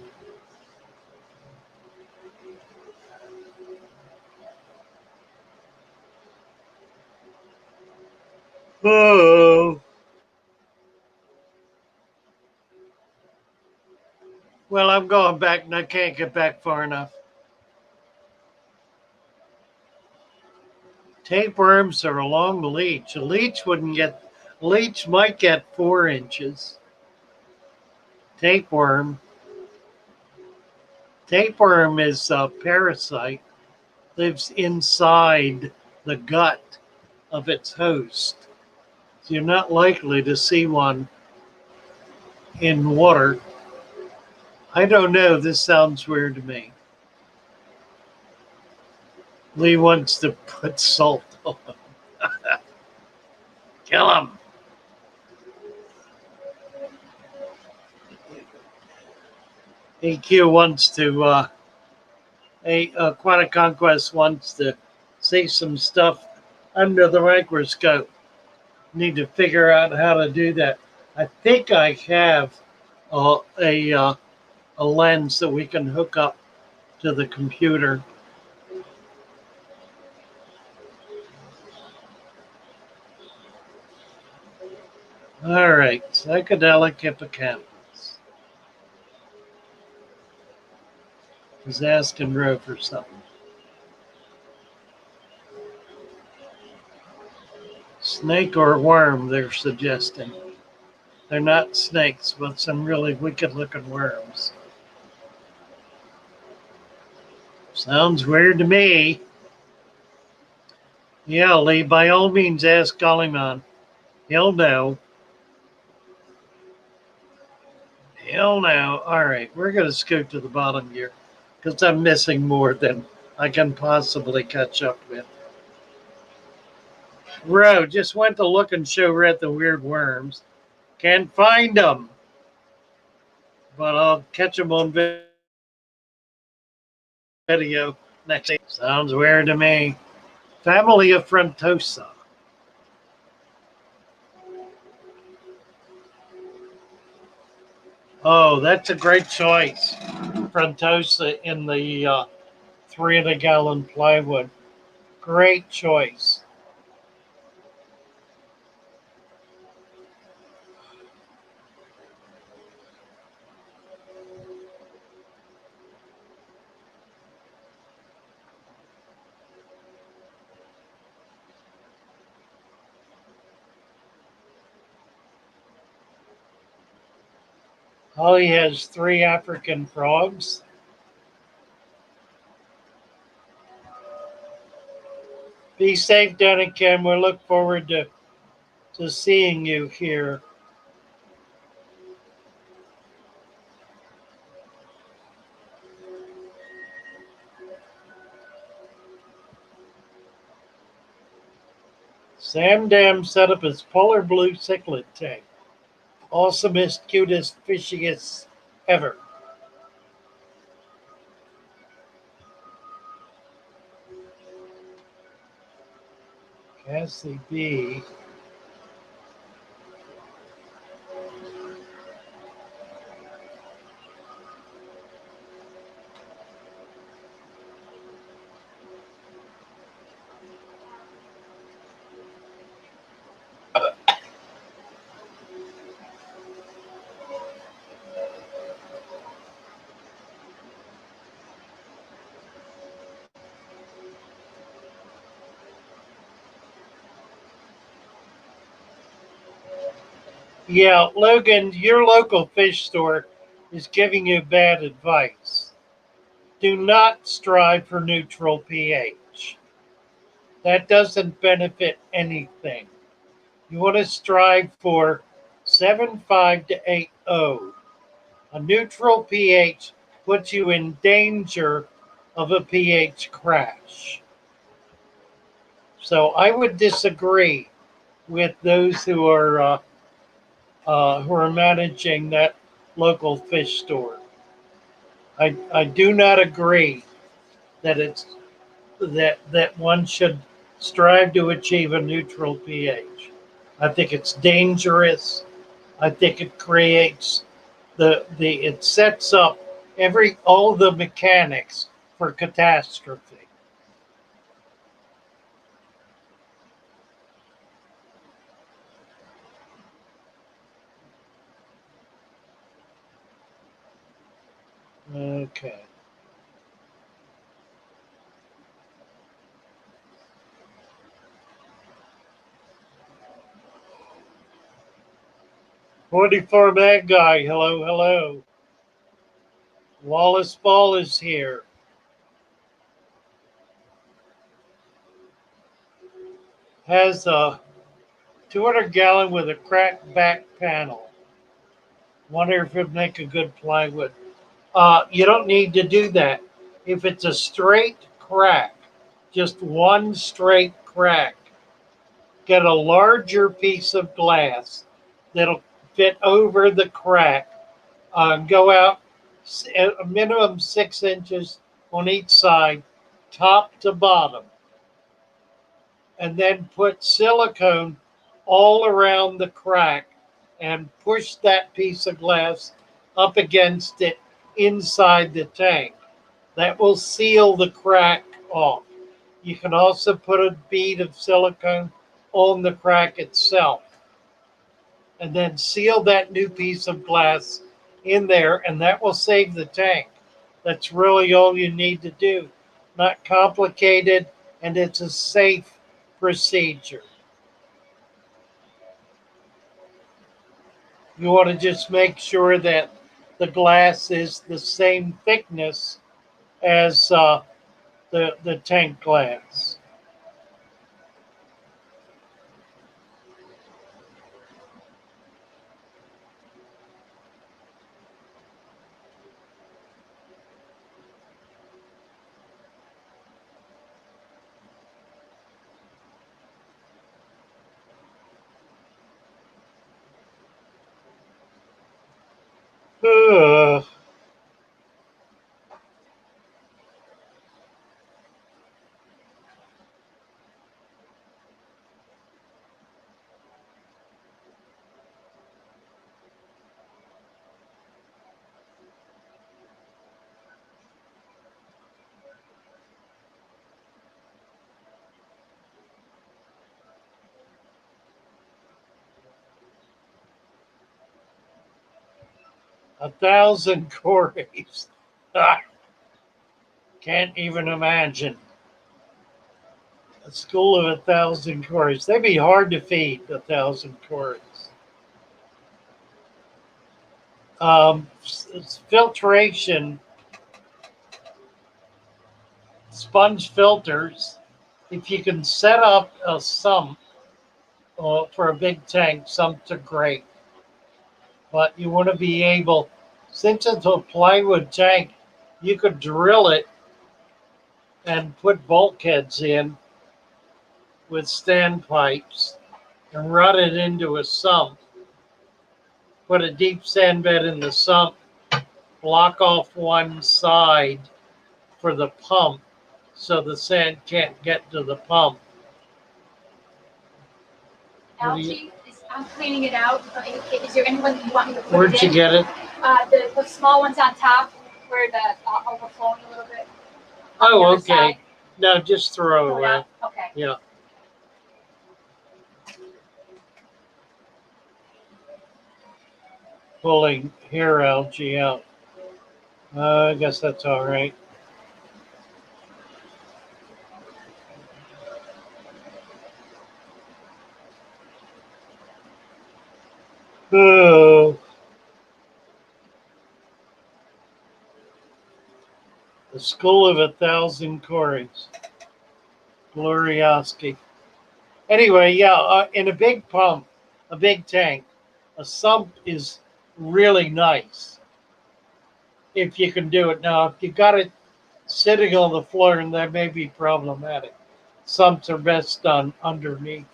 Oh. Well, I'm going back and I can't get back far enough. Tapeworms are along the leech. A leech might get 4 inches. Tapeworm is a parasite, lives inside the gut of its host. So you're not likely to see one in water. I don't know. This sounds weird to me. Lee wants to put salt on him. Kill him. EQ wants to Aquatic Conquest wants to see some stuff under the microscope. Need to figure out how to do that. I think I have a lens that we can hook up to the computer. All right, psychedelic hippocampus. He's asking Ro for something. Snake or worm, they're suggesting. They're not snakes, but some really wicked looking worms. Sounds weird to me. Yeah, Lee, by all means ask Gollyman. He'll know. He'll know. All right, we're going to scoot to the bottom here because I'm missing more than I can possibly catch up with. Ro, just went to look and show Red the weird worms. Can't find them. But I'll catch them on video next week. Sounds weird to me. Family of Frontosa. Oh, that's a great choice. Frontosa in the 3 in a gallon plywood. Great choice. Holly has 3 African frogs. Be safe, Danny Kim. We look forward to seeing you here. Sam Dam set up his polar blue cichlid tank. Awesomest, cutest, fishiest ever. Cassie B. Yeah, Logan, your local fish store is giving you bad advice. Do not strive for neutral pH. That doesn't benefit anything. You want to strive for 7.5 to 8.0. A neutral pH puts you in danger of a pH crash. So I would disagree with those who are managing that local fish store. I do not agree that it's that one should strive to achieve a neutral pH. I think it's dangerous. I think it creates it sets up all the mechanics for catastrophe. Okay. $44 bad guy. Hello, hello. Wallace Ball is here. Has a 200-gallon with a cracked back panel. Wonder if it'd make a good plywood. You don't need to do that. If it's a straight crack, just one straight crack, get a larger piece of glass that'll fit over the crack. Go out a minimum 6 inches on each side, top to bottom, and then put silicone all around the crack and push that piece of glass up against it inside the tank. That will seal the crack off. You can also put a bead of silicone on the crack itself and then seal that new piece of glass in there, and that will save the tank. That's really all you need to do. Not complicated, and it's a safe procedure. You want to just make sure that the glass is the same thickness as the tank glass. Ugh. 1,000 quarries. Ah, can't even imagine. A school of 1,000 quarries. They'd be hard to feed, 1,000 quarries. Filtration, sponge filters. If you can set up a sump for a big tank, sumps are great. But you want to be able, since it's a plywood tank, you could drill it and put bulkheads in with standpipes and run it into a sump. Put a deep sand bed in the sump, block off one side for the pump so the sand can't get to the pump. Algae, I'm cleaning it out. Is there anyone you want me to put Where'd it you in? get it? The small ones on top where the overflowing a little bit. On the Oh, other okay. side. No, just throw it Pull it away. out. Okay. Yeah. Pulling hair algae out. I guess that's all right. Oh, the school of 1,000 quarries. Glorioski. Anyway, yeah, in a big pump, a big tank, a sump is really nice if you can do it. Now, if you got it sitting on the floor, and that may be problematic. Sumps are best done underneath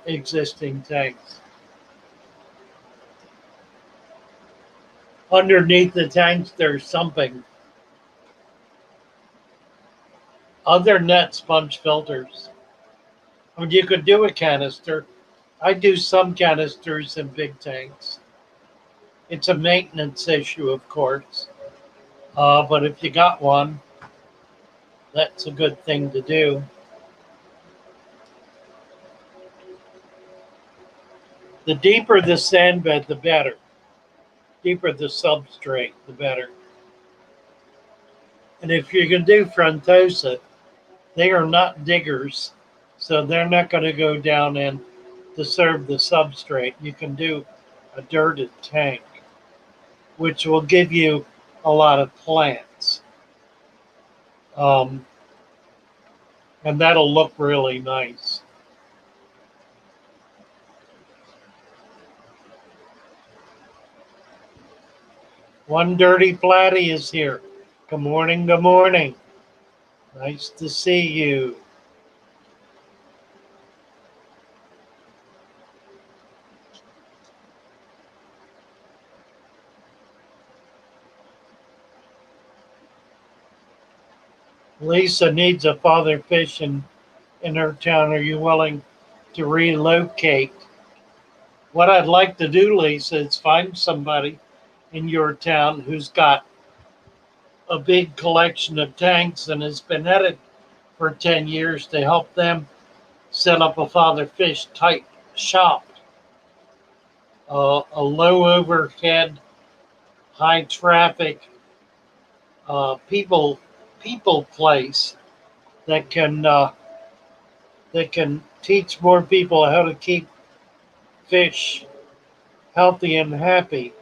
existing tanks. Underneath the tanks, there's sumping. Other net sponge filters. I mean, you could do a canister. I do some canisters in big tanks. It's a maintenance issue, of course. But if you got one, that's a good thing to do. The deeper the sand bed, the better. Deeper the substrate, the better. And if you can do frontosa, they are not diggers, so they're not going to go down and disturb the substrate. You can do a dirted tank, which will give you a lot of plants. And that'll look really nice. One dirty platy is here. Good morning, good morning. Nice to see you. Lisa needs a father fish in her town. Are you willing to relocate? What I'd like to do, Lisa, is find somebody in your town who's got a big collection of tanks and has been at it for 10 years to help them set up a father fish type shop. A low overhead, high traffic, people place that can teach more people how to keep fish healthy and happy.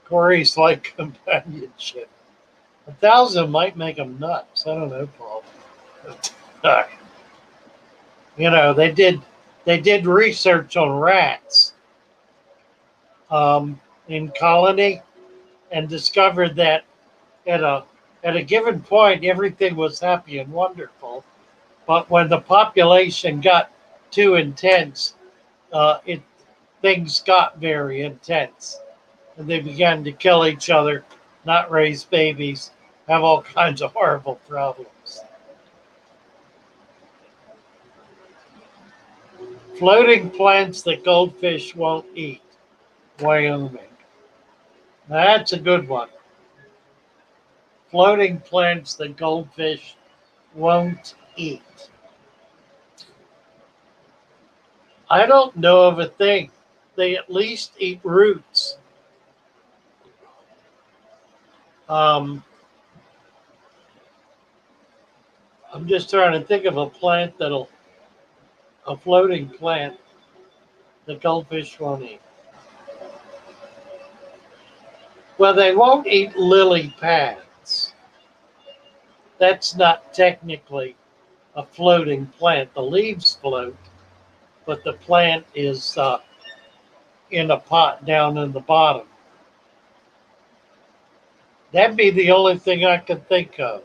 Corey's like companionship. 1,000 might make them nuts. I don't know, Paul. You know, they did research on rats in colony and discovered that at a given point everything was happy and wonderful, but when the population got too intense, it things got very intense, and they began to kill each other, not raise babies, have all kinds of horrible problems. Floating plants that goldfish won't eat. Wyoming. Now that's a good one. Floating plants that goldfish won't eat. I don't know of a thing. They at least eat roots. Um, I'm just trying to think of a floating plant that goldfish won't eat. Well, they won't eat lily pads. That's not technically a floating plant. The leaves float, but the plant is in a pot down in the bottom. That'd be the only thing I could think of.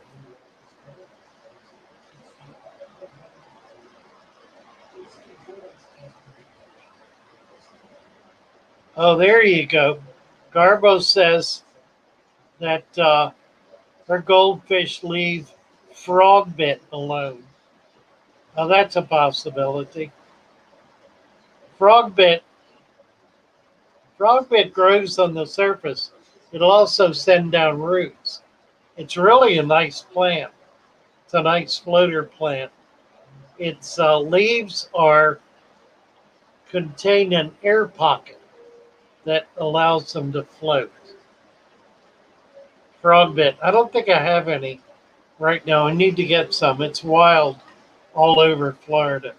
Oh, there you go. Garbo says that her goldfish leave frog bit alone. Now that's a possibility. Frog bit, frog bit grows on the surface. It'll also send down roots. It's really a nice plant. It's a nice floater plant. Its leaves are contain an air pocket that allows them to float. Frog bit. I don't think I have any right now. I need to get some. It's wild all over Florida.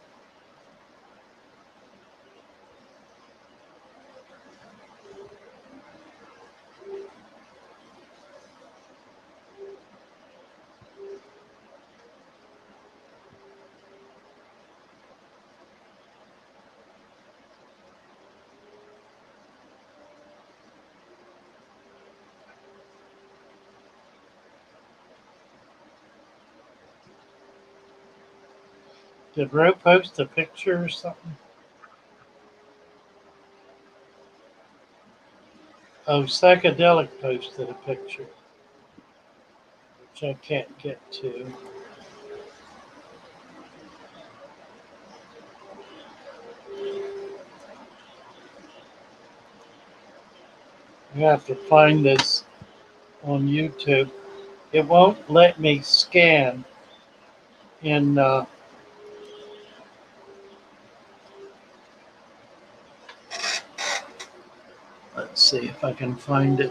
Did Ro post a picture or something? Oh, Psychedelic posted a picture, which I can't get to. I have to find this on YouTube. It won't let me scan in. Let's see if I can find it.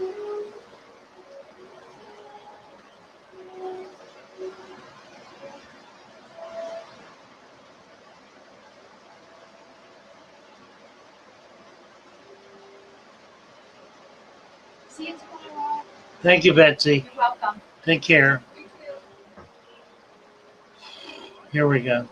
See you tomorrow. Thank you, Betsy. You're welcome. Take care. You too. Here we go.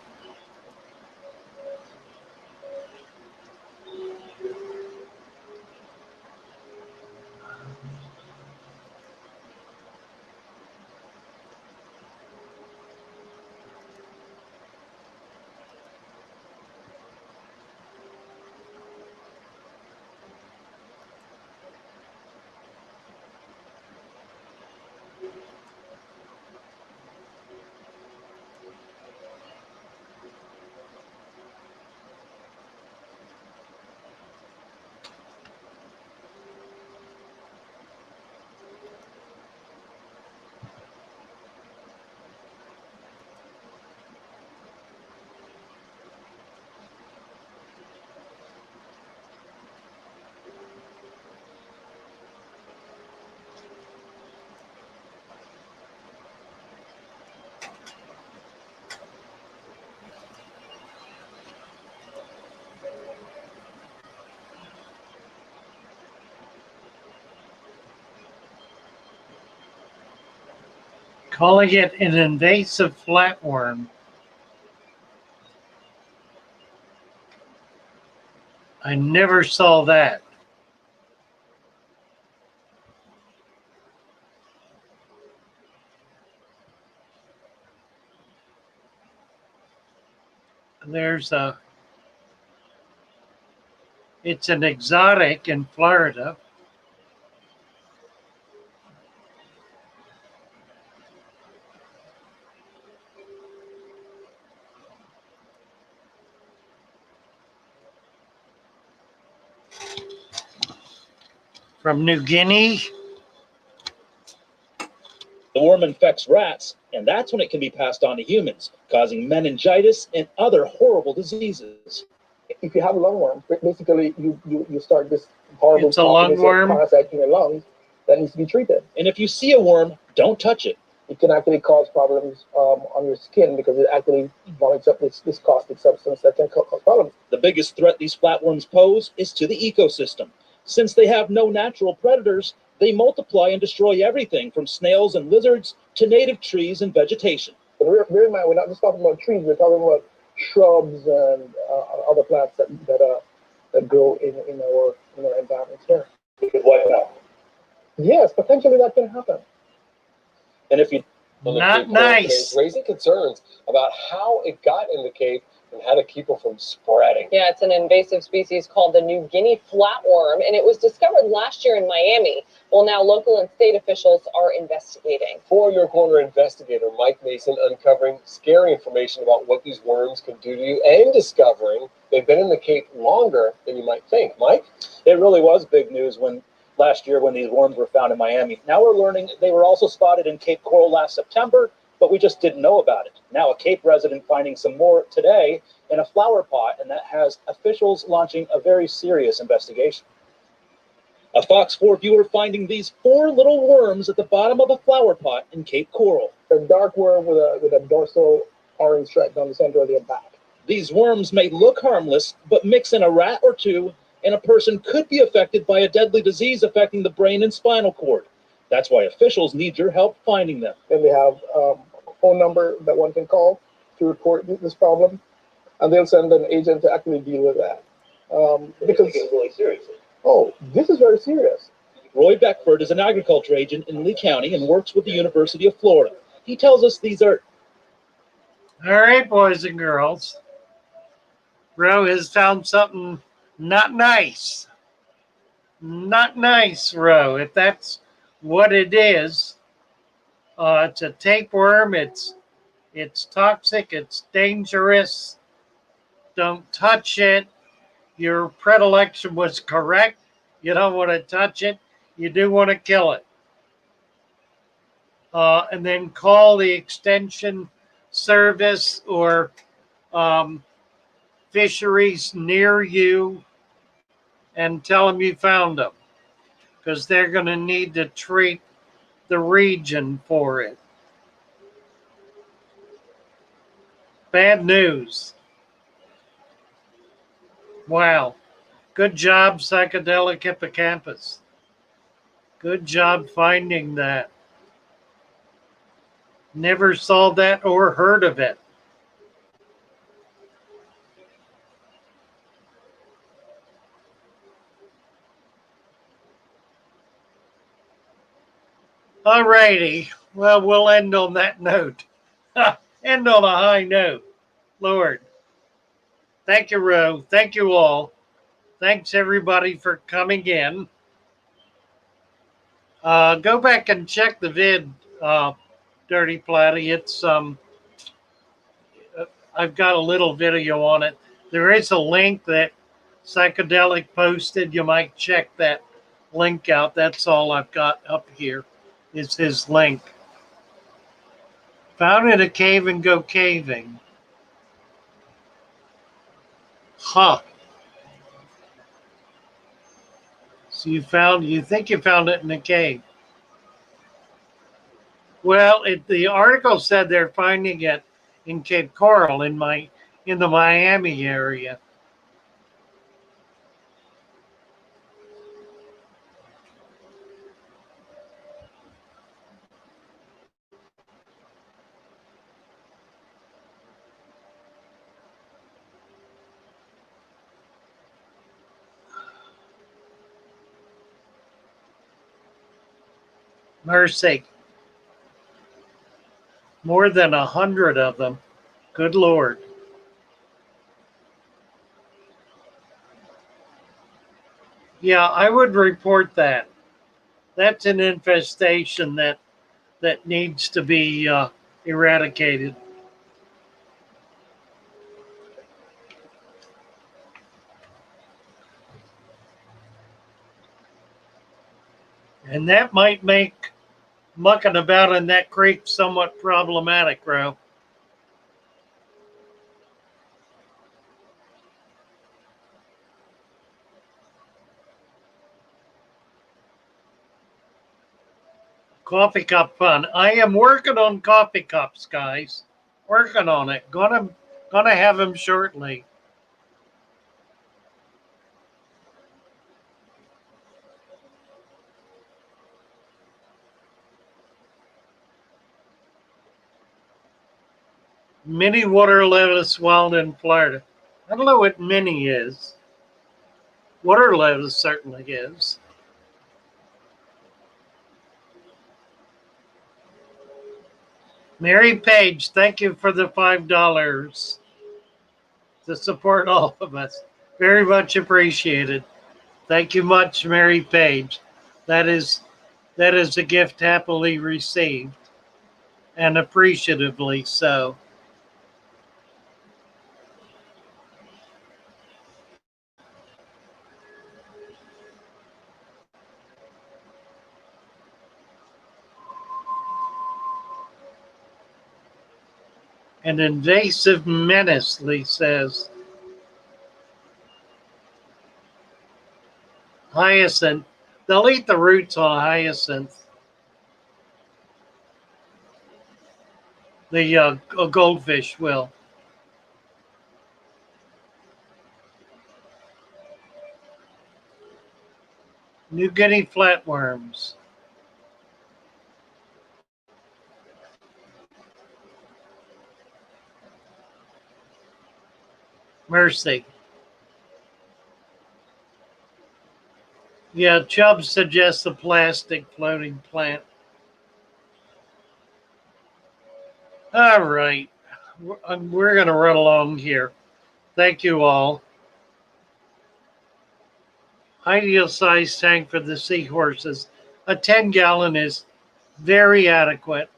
Calling it an invasive flatworm. I never saw that. It's an exotic in Florida. From New Guinea. The worm infects rats, and that's when it can be passed on to humans, causing meningitis and other horrible diseases. If you have a lungworm, basically you start this horrible It's a lungworm. parasite in your lungs that needs to be treated. And if you see a worm, don't touch it. It can actually cause problems on your skin because it actually vomits up this caustic substance that can cause problems. The biggest threat these flatworms pose is to the ecosystem. Since they have no natural predators, they multiply and destroy everything from snails and lizards to native trees and vegetation. But bear in mind, we're not just talking about trees, we're talking about shrubs and other plants that grow in our environment here. What now? Yes, potentially that can happen. And if you Not nice. Raising concerns about how it got in the Cape and how to keep it from spreading. Yeah, it's an invasive species called the New Guinea Flatworm, and it was discovered last year in Miami. Well, now local and state officials are investigating. For Your Corner investigator Mike Mason uncovering scary information about what these worms can do to you and discovering they've been in the Cape longer than you might think. Mike? It really was big news last year when these worms were found in Miami. Now we're learning they were also spotted in Cape Coral last September, but we just didn't know about it. Now a Cape resident finding some more today in a flower pot, and that has officials launching a very serious investigation. A Fox 4 viewer finding these 4 little worms at the bottom of a flower pot in Cape Coral. A dark worm with a dorsal orange stripe down the center of their back. These worms may look harmless, but mix in a rat or two, and a person could be affected by a deadly disease affecting the brain and spinal cord. That's why officials need your help finding them. Then they have a phone number that one can call to report this problem, and they'll send an agent to actually deal with that. Because really seriously. Oh, this is very serious. Roy Beckford is an agriculture agent in Lee County and works with the University of Florida. He tells us these are... All right, boys and girls. Ro has found something not nice. Not nice, Ro. If that's what it is, it's a tapeworm. It's toxic. It's dangerous. Don't touch it. Your predilection was correct. You don't want to touch it. You do want to kill it. And then call the extension service or fisheries near you and tell them you found them, because they're going to need to treat the region for it. Bad news. Wow. Good job, Psychedelic Hippocampus. Good job finding that. Never saw that or heard of it. All righty. Well, we'll end on that note. End on a high note. Lord. Thank you, Ro. Thank you all. Thanks, everybody, for coming in. Go back and check the vid, Dirty Platty. It's I've got a little video on it. There is a link that Psychedelic posted. You might check that link out. That's all I've got up here is his link. Found in a cave and go caving. Huh. So you think you found it in a cave. Well, the article said they're finding it in Cape Coral in the Miami area. Mercy. More than 100 of them. Good Lord. Yeah, I would report that. That's an infestation that needs to be eradicated. And that might make mucking about in that creek somewhat problematic, Ro. Coffee cup fun. I am working on coffee cups, guys. Working on it. Gonna have them shortly. Mini water lettuce wild in Florida. I don't know what mini is. Water lettuce certainly is. Mary Page, thank you for the $5 to support all of us. Very much appreciated. Thank you much, Mary Page. That is a gift happily received and appreciatively so. An invasive menace, Lee says. Hyacinth. They'll eat the roots on hyacinth. The goldfish will. New Guinea flatworms. Mercy. Yeah, Chubb suggests a plastic floating plant. All right. We're going to run along here. Thank you all. Ideal size tank for the seahorses. A 10-gallon is very adequate.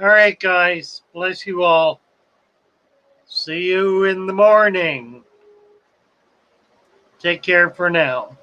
All right, guys. Bless you all. See you in the morning. Take care for now.